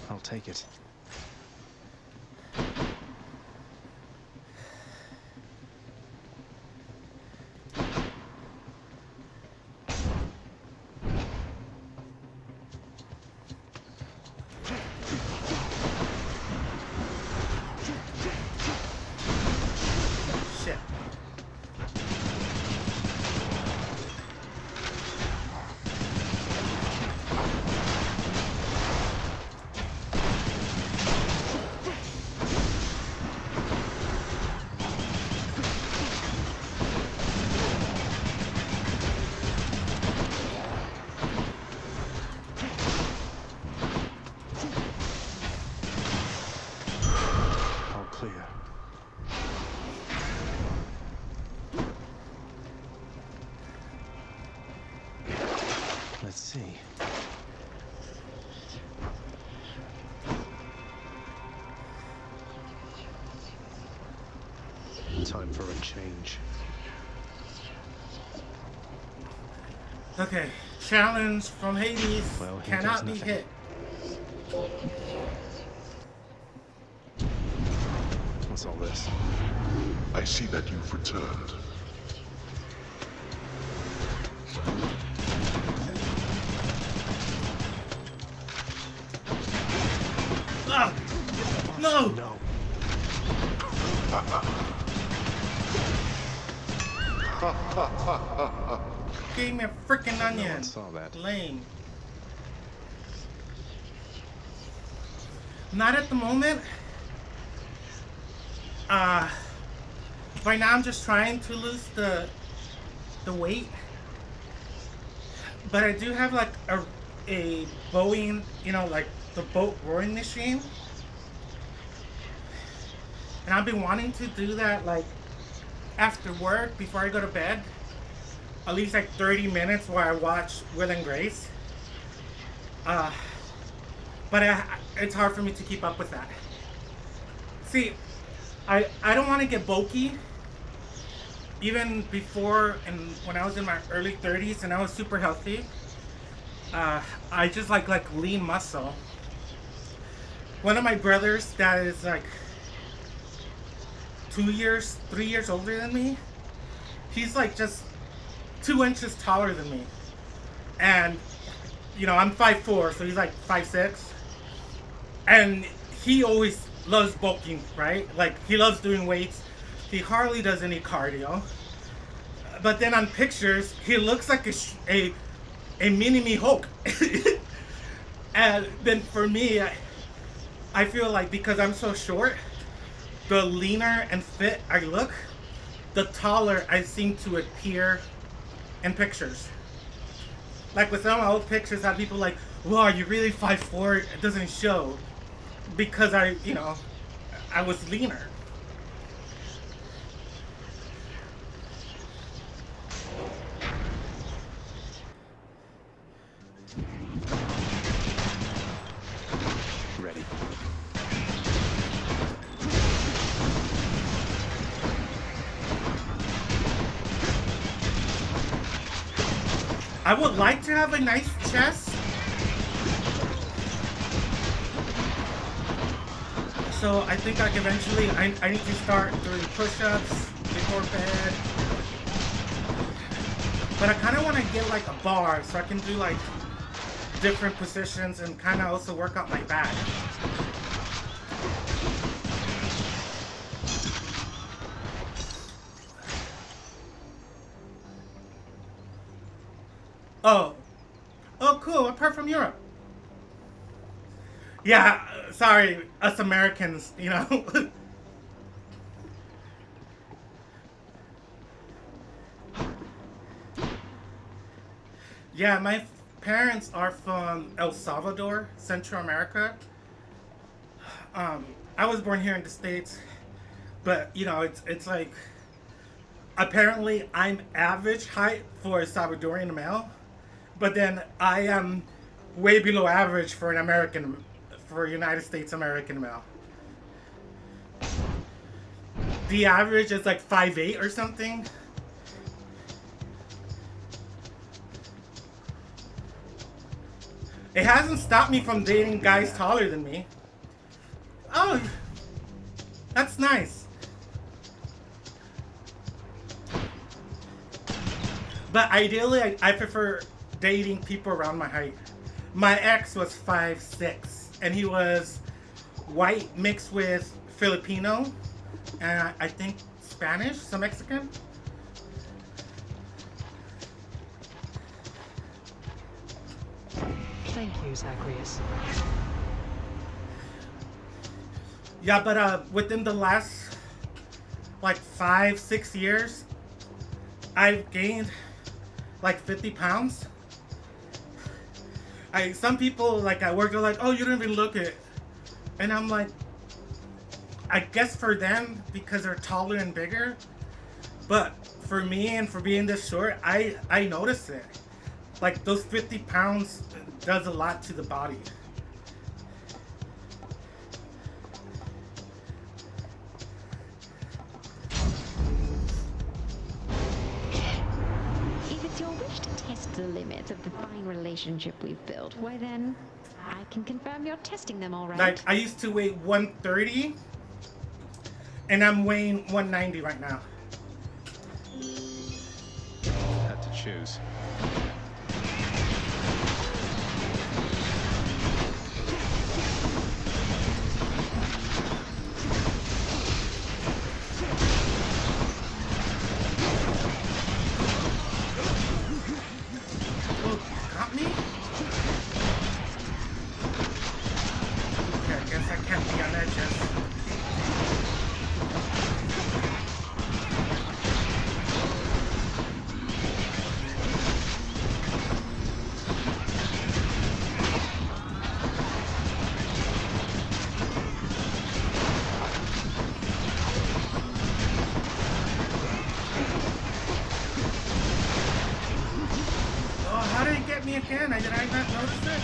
I'll take it. Shit. All clear. Let's see. Time for a change. Okay, challenge from Hades Well, here cannot be goes nothing. hit. What's all this? I see that you've returned. Ah! No! No. Gave me a freaking No onion. one saw that. Lame. Not at the moment. Right now I'm just trying to lose the weight. But I do have like a Boeing, you know, like the boat rowing machine. And I've been wanting to do that like after work before I go to bed. At least like 30 minutes while I watch Will and Grace. But it's hard for me to keep up with that. See, I don't want to get bulky. Even before and when I was in my early 30s and I was super healthy, I just like lean muscle. One of my brothers that is like 3 years older than me, he's like just 2 inches taller than me. And, you know, I'm 5'4", so he's like 5'6". And he always loves bulking, right? Like, he loves doing weights. He hardly does any cardio. But then on pictures, he looks like a mini-me Hulk. And then for me, I feel like because I'm so short, the leaner and fit I look, the taller I seem to appear in pictures. Like with some of my old pictures, I have people like, "Wow, are you really 5'4"? It doesn't show." Because I was leaner. Ready. I would like to have a nice chest. So I think like eventually I need to start doing push-ups before bed. But I kind of want to get like a bar so I can do like different positions and kind of also work out my back. Oh, oh, cool. Apart from Europe. Yeah, sorry, us Americans, you know. Yeah, my parents are from El Salvador, Central America. I was born here in the States, but you know, it's like apparently I'm average height for a Salvadorian male, but then I am way below average for an American, for a United States American male. The average is like 5'8" or something. It hasn't stopped me from dating guys taller than me. Oh, that's nice. But ideally, I prefer dating people around my height. My ex was 5'6", and he was white mixed with Filipino, and I think Spanish, some Mexican. Thank you, Zacharias. Yeah, but within the last like 5, 6 years, I've gained like 50 pounds. Some people like at work are like, oh, you don't even look it, and I'm like, I guess for them because they're taller and bigger, but for me and for being this short, I notice it. Like those 50 pounds does a lot to the body. If it's your wish to test the limits of the fine relationship we've built, why then, I can confirm you're testing them all right. Like I used to weigh 130, and I'm weighing 190 right now. Had to choose. Oh, got me? Okay, I guess I can't be on edges. Oh, how did it get me again? Did I not notice it?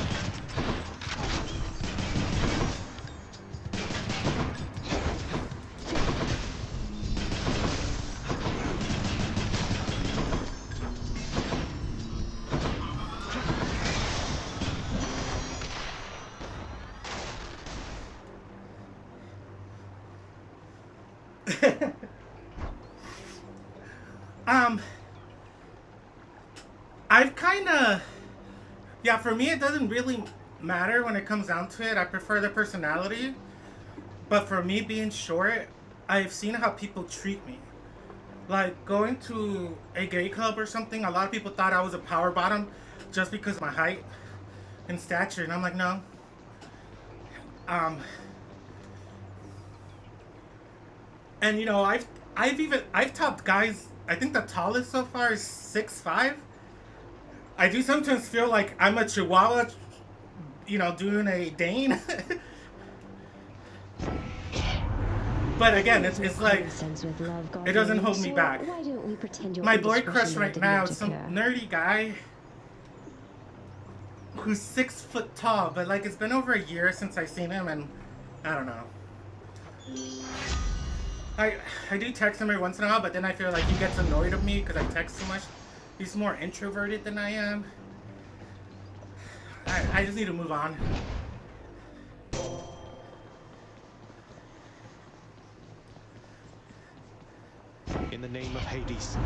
um, I've kind of, yeah, for me, it doesn't really matter when it comes down to it. I prefer the personality. But for me being short, I've seen how people treat me. Like going to a gay club or something, a lot of people thought I was a power bottom just because of my height and stature. And I'm like, no. Um, and you know, I've topped guys. I think the tallest so far is 6'5". I do sometimes feel like I'm a Chihuahua, you know, doing a Dane. But again, it's like it doesn't hold me back. Why don't we pretend My boy crush right now is some nerdy guy who's 6 foot tall, but like it's been over a year since I've seen him, and I don't know. I do text him every once in a while, but then I feel like he gets annoyed of me because I text too much. He's more introverted than I am. I just need to move on. In the name of Hades.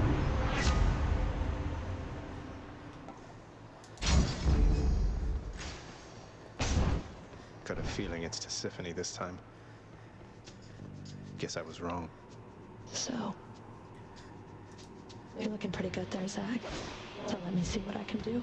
Got a feeling it's Tisiphone this time. Guess I was wrong. So, you're looking pretty good there, Zach. So let me see what I can do.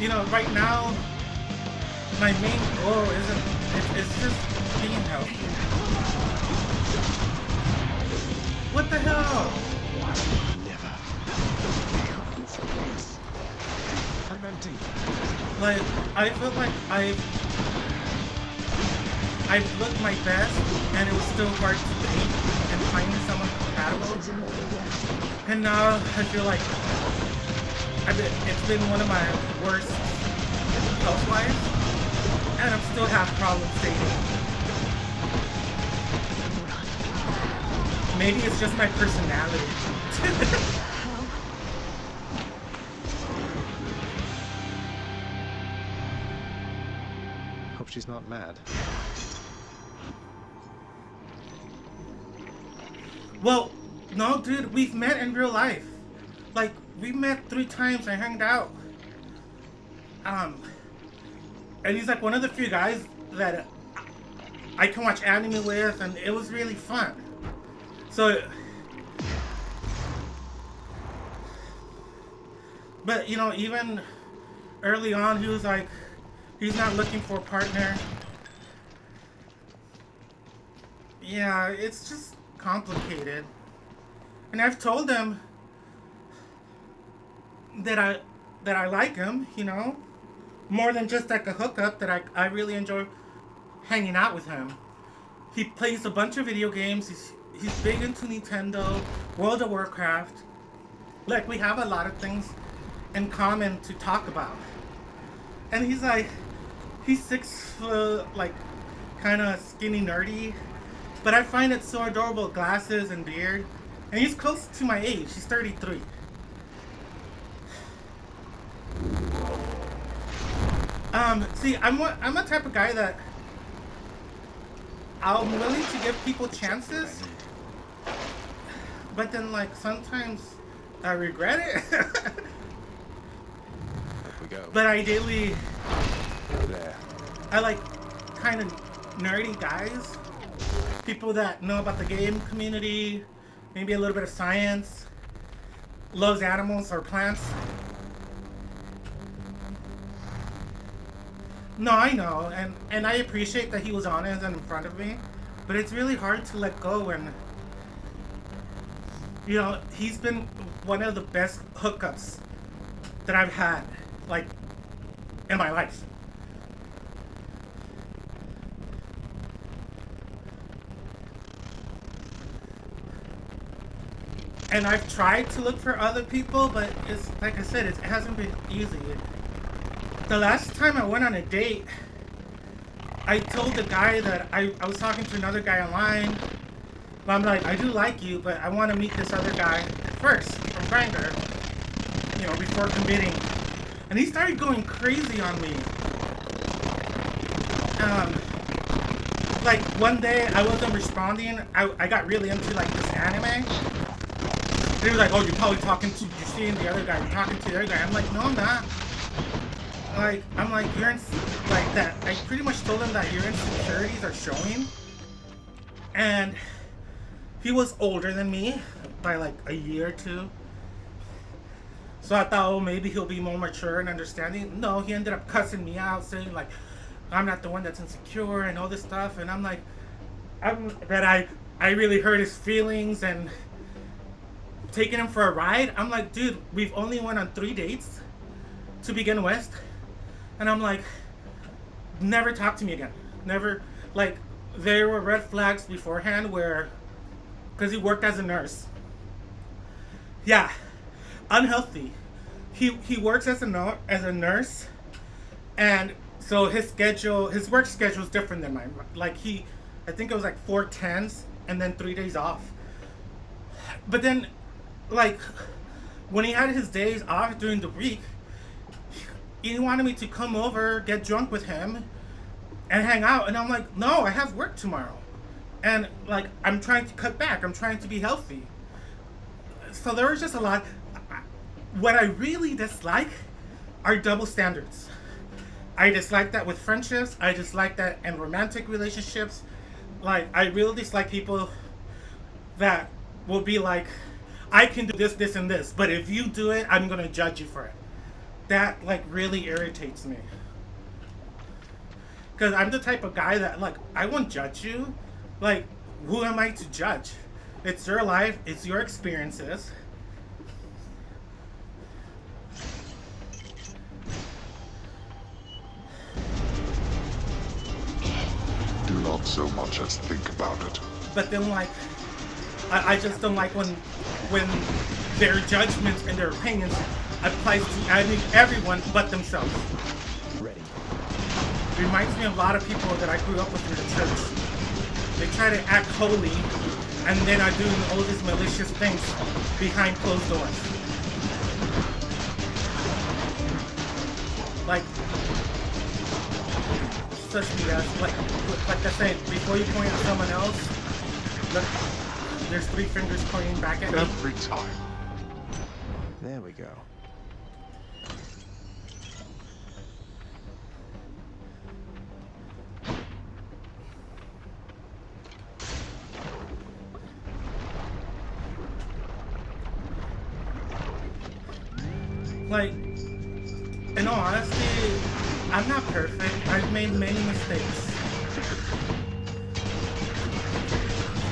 you know, right now, my main goal isn't, it's just being healthy. What the hell? I'm empty. Like, I feel like I've looked my best, and it was still hard to date and finding someone compatible. And now I feel like it's been one of my worst health-wise, and I'm still having problems dating. Maybe it's just my personality. Hope she's not mad. Well, no, dude, we've met in real life. Like, we met 3 times. I hanged out. And he's like one of the few guys that I can watch anime with, and it was really fun. So, but you know, even early on, he was like, he's not looking for a partner. Yeah, it's just complicated. And I've told him that I like him, you know, more than just like a hookup, that I really enjoy hanging out with him. He plays a bunch of video games. He's big into Nintendo, World of Warcraft. Like, we have a lot of things in common to talk about. And he's like, he's 6 foot, like, kind of skinny, nerdy. But I find it so adorable, glasses and beard. And he's close to my age. He's 33. See, I'm a type of guy that I'm willing to give people chances, but then, like, sometimes I regret it. Up we go. But ideally, There. I like kind of nerdy guys. People that know about the game community, maybe a little bit of science, loves animals or plants. No, I know, and I appreciate that he was honest and in front of me, but it's really hard to let go. And you know, he's been one of the best hookups that I've had, like, in my life. And I've tried to look for other people, but it's like I said, it hasn't been easy. The last time I went on a date, I told the guy that I was talking to another guy online. But I'm like, I do like you, but I want to meet this other guy first from Grindr, you know, before committing. And he started going crazy on me. Like, one day I wasn't responding. I got really into, like, this anime. They were like, oh, you're probably talking to, you're seeing the other guy, you're talking to the other guy. I'm like, no, I'm not. Like, I'm like, you're in, like, that. I pretty much told him that your insecurities are showing. And he was older than me by like a year or 2. So I thought, oh, maybe he'll be more mature and understanding. No, he ended up cussing me out, saying like, I'm not the one that's insecure and all this stuff. And I'm like, I really hurt his feelings and taking him for a ride. I'm like, dude, we've only went on 3 dates to begin with. And I'm like, never talk to me again. Never, like, there were red flags beforehand where, because he worked as a nurse. Yeah, unhealthy. He works as a nurse, and so his work schedule is different than mine. Like, I think it was like 4 10s and then 3 days off. But then, like, when he had his days off during the week, he wanted me to come over, get drunk with him, and hang out. And I'm like, no, I have work tomorrow. And, like, I'm trying to cut back. I'm trying to be healthy. So there was just a lot. What I really dislike are double standards. I dislike that with friendships. I dislike that in romantic relationships. Like, I really dislike people that will be like, I can do this, this, and this, but if you do it, I'm going to judge you for it. that like really irritates me. Because I'm the type of guy that like I won't judge you. Like, who am I to judge? It's your life, it's your experiences. Do not so much as think about it. But then like I just don't like when their judgments and their opinions applies to everyone but themselves. Ready. Reminds me of a lot of people that I grew up with in the church. They try to act holy and then are doing all these malicious things behind closed doors. Like such BS. Like I said, before you point at someone else, look, there's 3 fingers pointing back at me. Every time. There we go. Like, in all honesty, I'm not perfect. I've made many mistakes.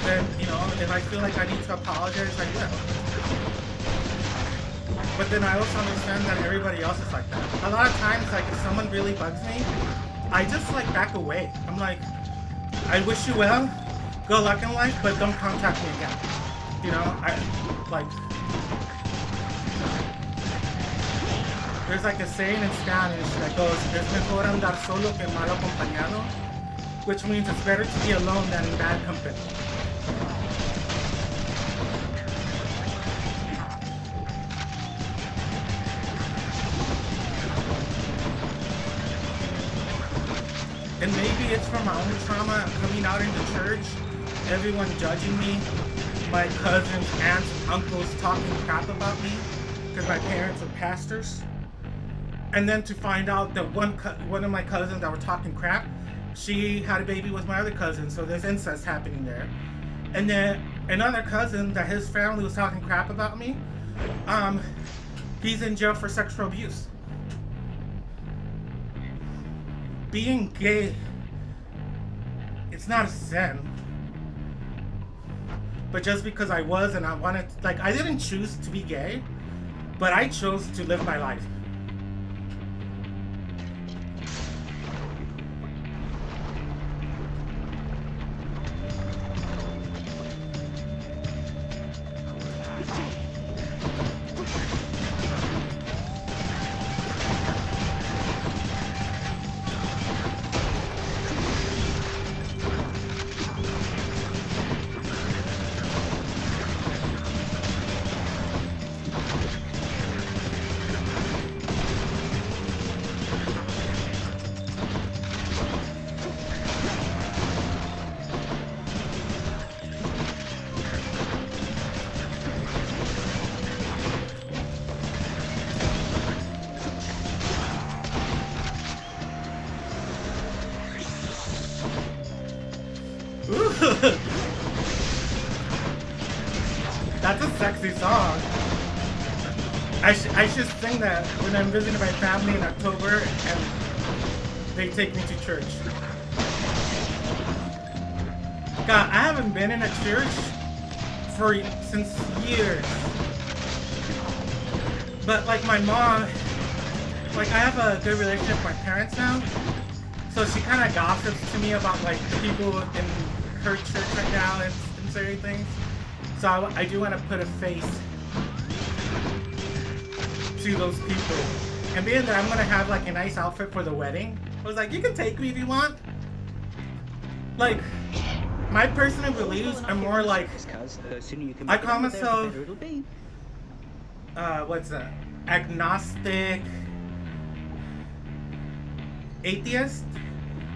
And, you know, if I feel like I need to apologize, I will. But then I also understand that everybody else is like that. A lot of times, like, if someone really bugs me, I just, like, back away. I'm like, I wish you well, good luck in life, but don't contact me again. You know, there's like a saying in Spanish that goes, es mejor andar solo que mal acompañado, which means it's better to be alone than in bad company. And maybe it's from my own trauma coming out into church, everyone judging me, my cousins, aunts, uncles talking crap about me because my parents are pastors. And then to find out that one of my cousins that were talking crap, she had a baby with my other cousin, so there's incest happening there. And then another cousin that his family was talking crap about me, he's in jail for sexual abuse. Being gay, it's not a sin. But just because I was and I wanted, like, I didn't choose to be gay, but I chose to live my life. That's a sexy song. I should sing that when I'm visiting my family in October and they take me to church. God, I haven't been in a church since years. But like my mom, like I have a good relationship with my parents now. So she kind of gossips to me about like the people in her church right now and certain things. So I do want to put a face to those people. And being that I'm going to have like a nice outfit for the wedding, I was like, you can take me if you want. Like, my personal beliefs are more like, I call myself, what's that? Agnostic, atheist.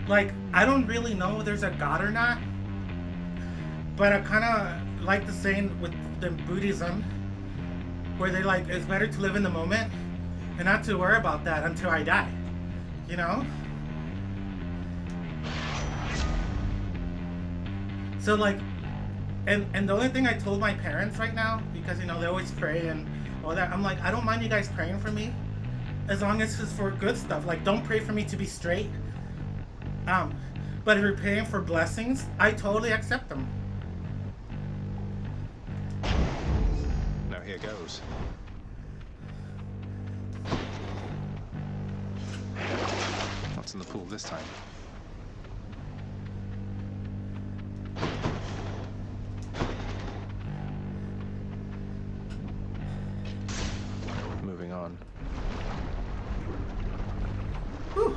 Like, I don't really know if there's a God or not. But I kind of like the saying with the Buddhism, where they like, it's better to live in the moment and not to worry about that until I die. You know? So like, and the only thing I told my parents right now, because you know they always pray and all that, I'm like, I don't mind you guys praying for me, as long as it's for good stuff. Like, don't pray for me to be straight. But if you're praying for blessings, I totally accept them. Now here goes. What's in the pool this time? Moving on. Whew.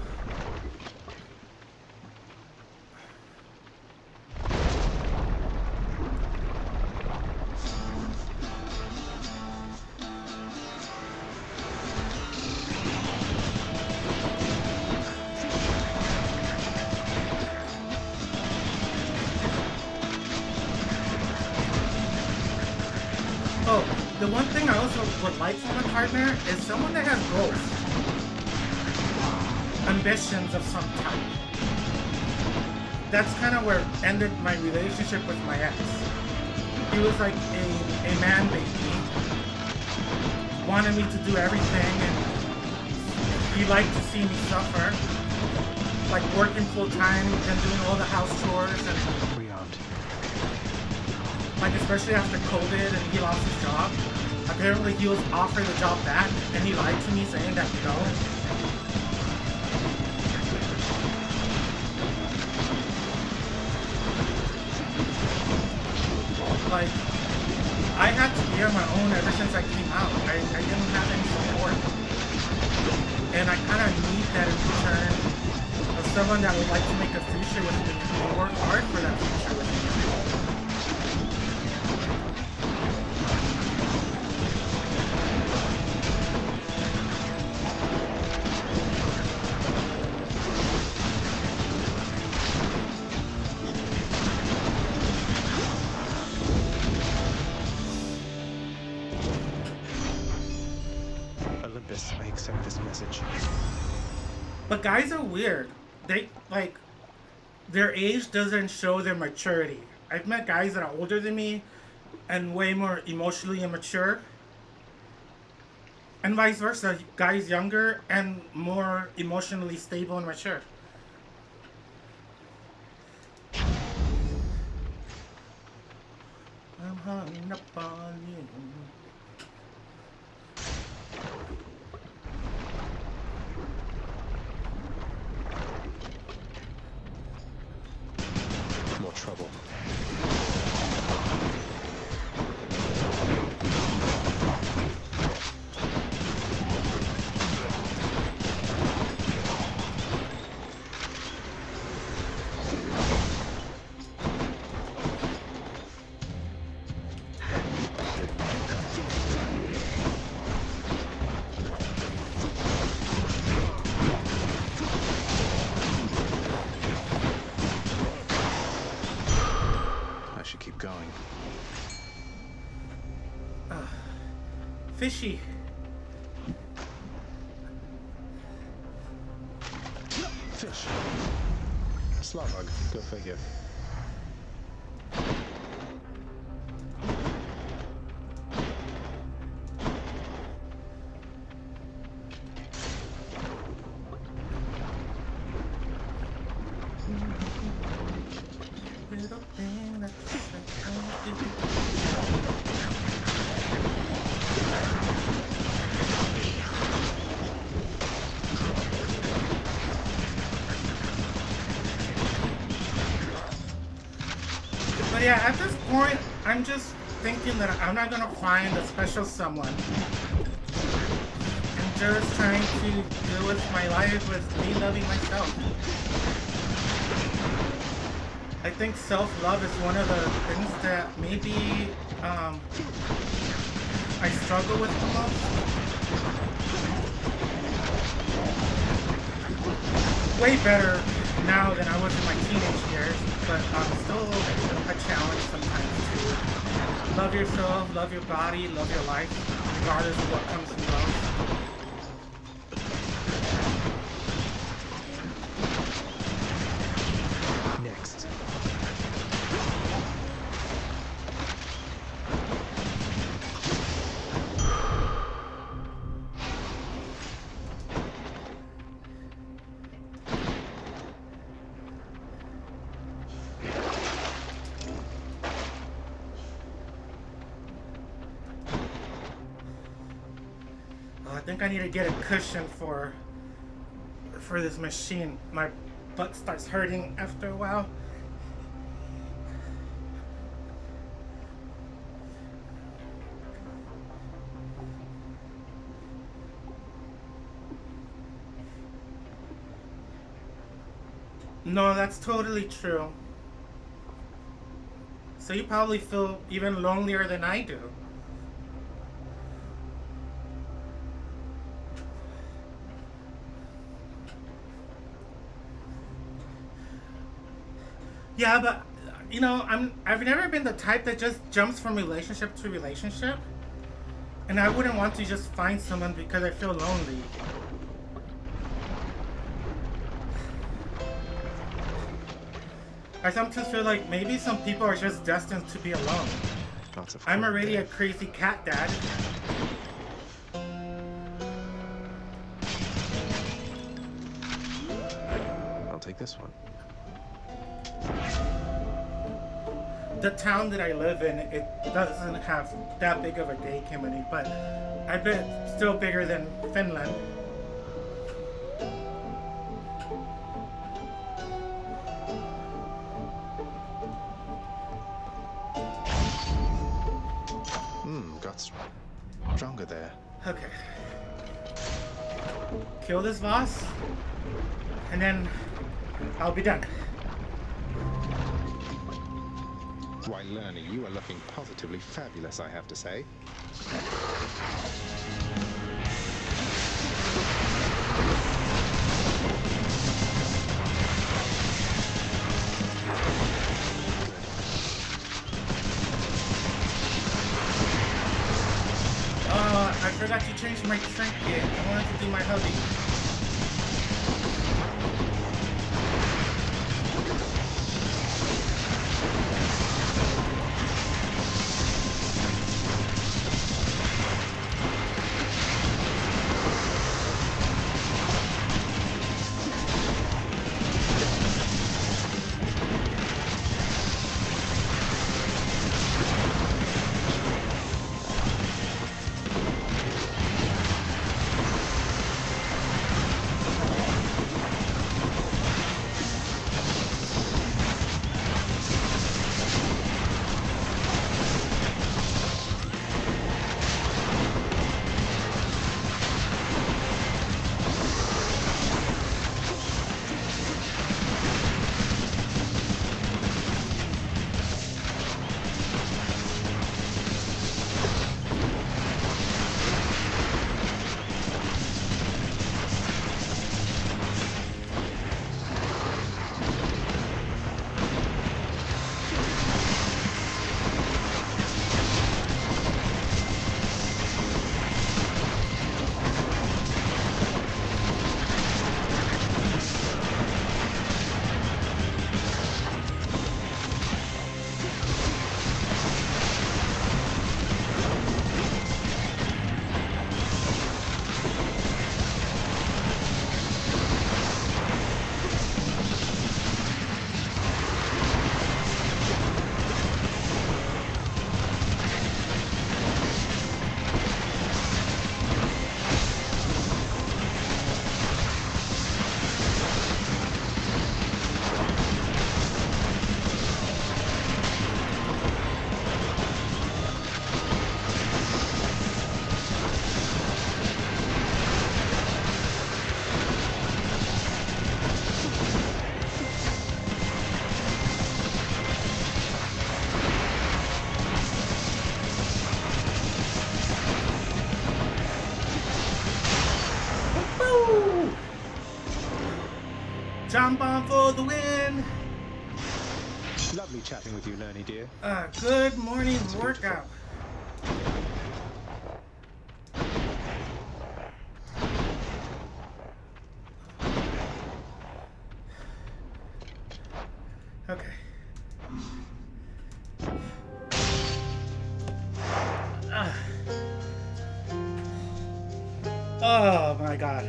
Oh, the one thing I also would like from a partner is someone that has goals, ambitions of some type. That's kind of where ended my relationship with my ex. He was like a man baby, wanted me to do everything, and he liked to see me suffer, like working full time and doing all the house chores and like especially after COVID and he lost his job. Apparently he was offered the job back and he lied to me saying that no. Like, I had to be on my own ever since I came out. I didn't have any support. And I kind of need that in return of someone that would like to make a future with me and work hard for that future with me. Olympus, I accept this message. But guys are weird. They, like, their age doesn't show their maturity. I've met guys that are older than me and way more emotionally immature. And vice versa, guys younger and more emotionally stable and mature. I'm hung up on you. More trouble. I should keep going. Fishy. Fish. Slarbug, go figure. Little thing that I can't do. But yeah, at this point, I'm just thinking that I'm not gonna find a special someone. I'm just trying to deal with my life with me loving myself. I think self-love is one of the things that maybe I struggle with the most. Way better now than I was in my teenage years, but still a challenge sometimes to love yourself, love your body, love your life, regardless of what comes and goes. Next. think I need to get a cushion for this machine. My butt starts hurting after a while. No, that's totally true. So you probably feel even lonelier than I do. Yeah, but you know, I've never been the type that just jumps from relationship to relationship. And I wouldn't want to just find someone because I feel lonely. I sometimes feel like maybe some people are just destined to be alone. I'm already a crazy cat dad. I'll take this one. The town that I live in, it doesn't have that big of a gay community, but I bet it's still bigger than Finland. Got stronger there. Okay. Kill this boss, and then I'll be done. Why, Lerny, you are looking positively fabulous, I have to say. I forgot to change my trinket. I wanted to do my hubby. Jump on for the win! Lovely chatting with you, Lerny dear. Good morning workout. Okay. Oh my god.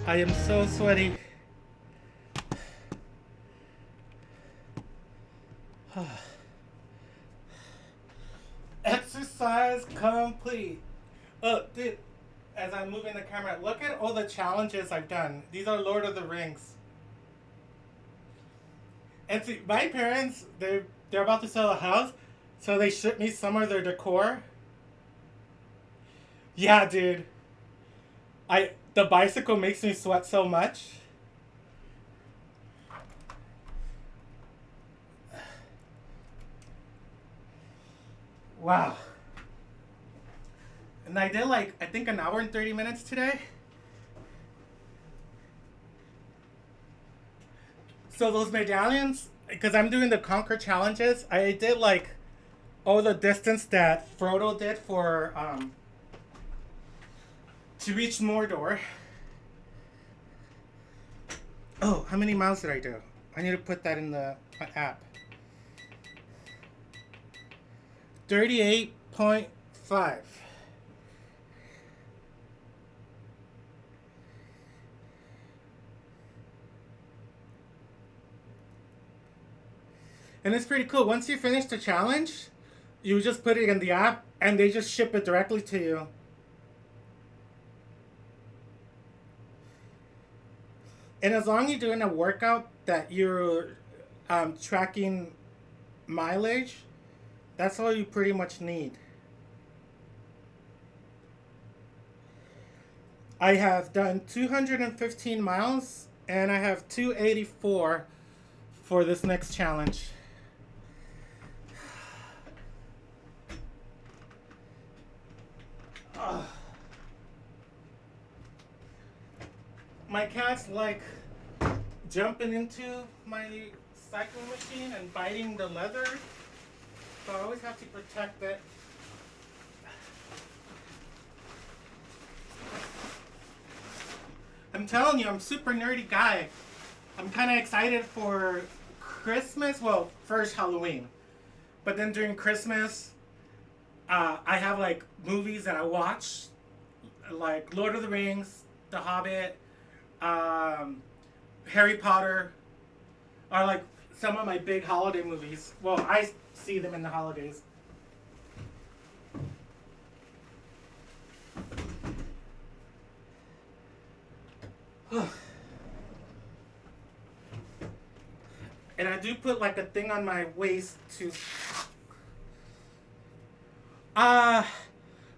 I am so sweaty. Exercise complete. Dude, as I'm moving the camera, look at all the challenges I've done. These are Lord of the Rings. And see, my parents, they're about to sell a house, so they shipped me some of their decor. Yeah, dude. The bicycle makes me sweat so much. Wow. And I did like, I think an hour and 30 minutes today. So those medallions, because I'm doing the Conquer challenges, I did like all the distance that Frodo did for, to reach Mordor. Oh, how many miles did I do? I need to put that in the app. 38.5. And it's pretty cool. Once you finish the challenge, you just put it in the app and they just ship it directly to you. And as long as you're doing a workout that you're tracking mileage, that's all you pretty much need. I have done 215 miles and I have 284 for this next challenge. My cat's like jumping into my cycling machine and biting the leather, so I always have to protect it. I'm telling you, I'm a super nerdy guy. I'm kind of excited for Christmas. Well, first Halloween, but then during Christmas, I have like movies that I watch, like Lord of the Rings, The Hobbit, Harry Potter, are like some of my big holiday movies. Well, I see them in the holidays. And I do put like a thing on my waist to...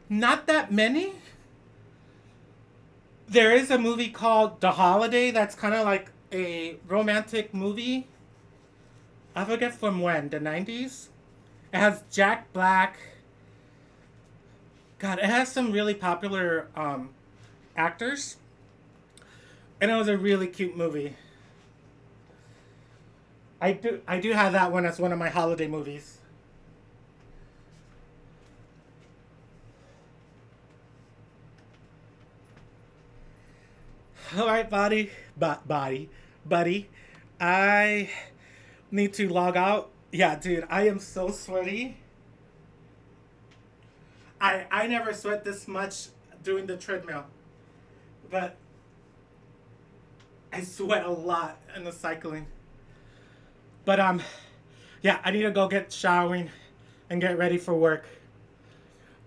not that many. There is a movie called The Holiday that's kind of like a romantic movie. I forget from when, the 90s? It has Jack Black. God, it has some really popular actors. And it was a really cute movie. I do have that one as one of my holiday movies. All right, buddy. I need to log out. Yeah, dude, I am so sweaty. I never sweat this much doing the treadmill. But I sweat a lot in the cycling. But yeah, I need to go get showering and get ready for work.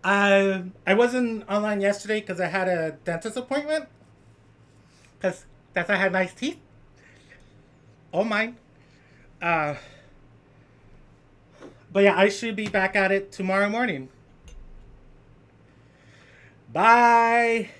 I wasn't online yesterday because I had a dentist appointment. Because I had nice teeth. All mine. But yeah, I should be back at it tomorrow morning. Bye.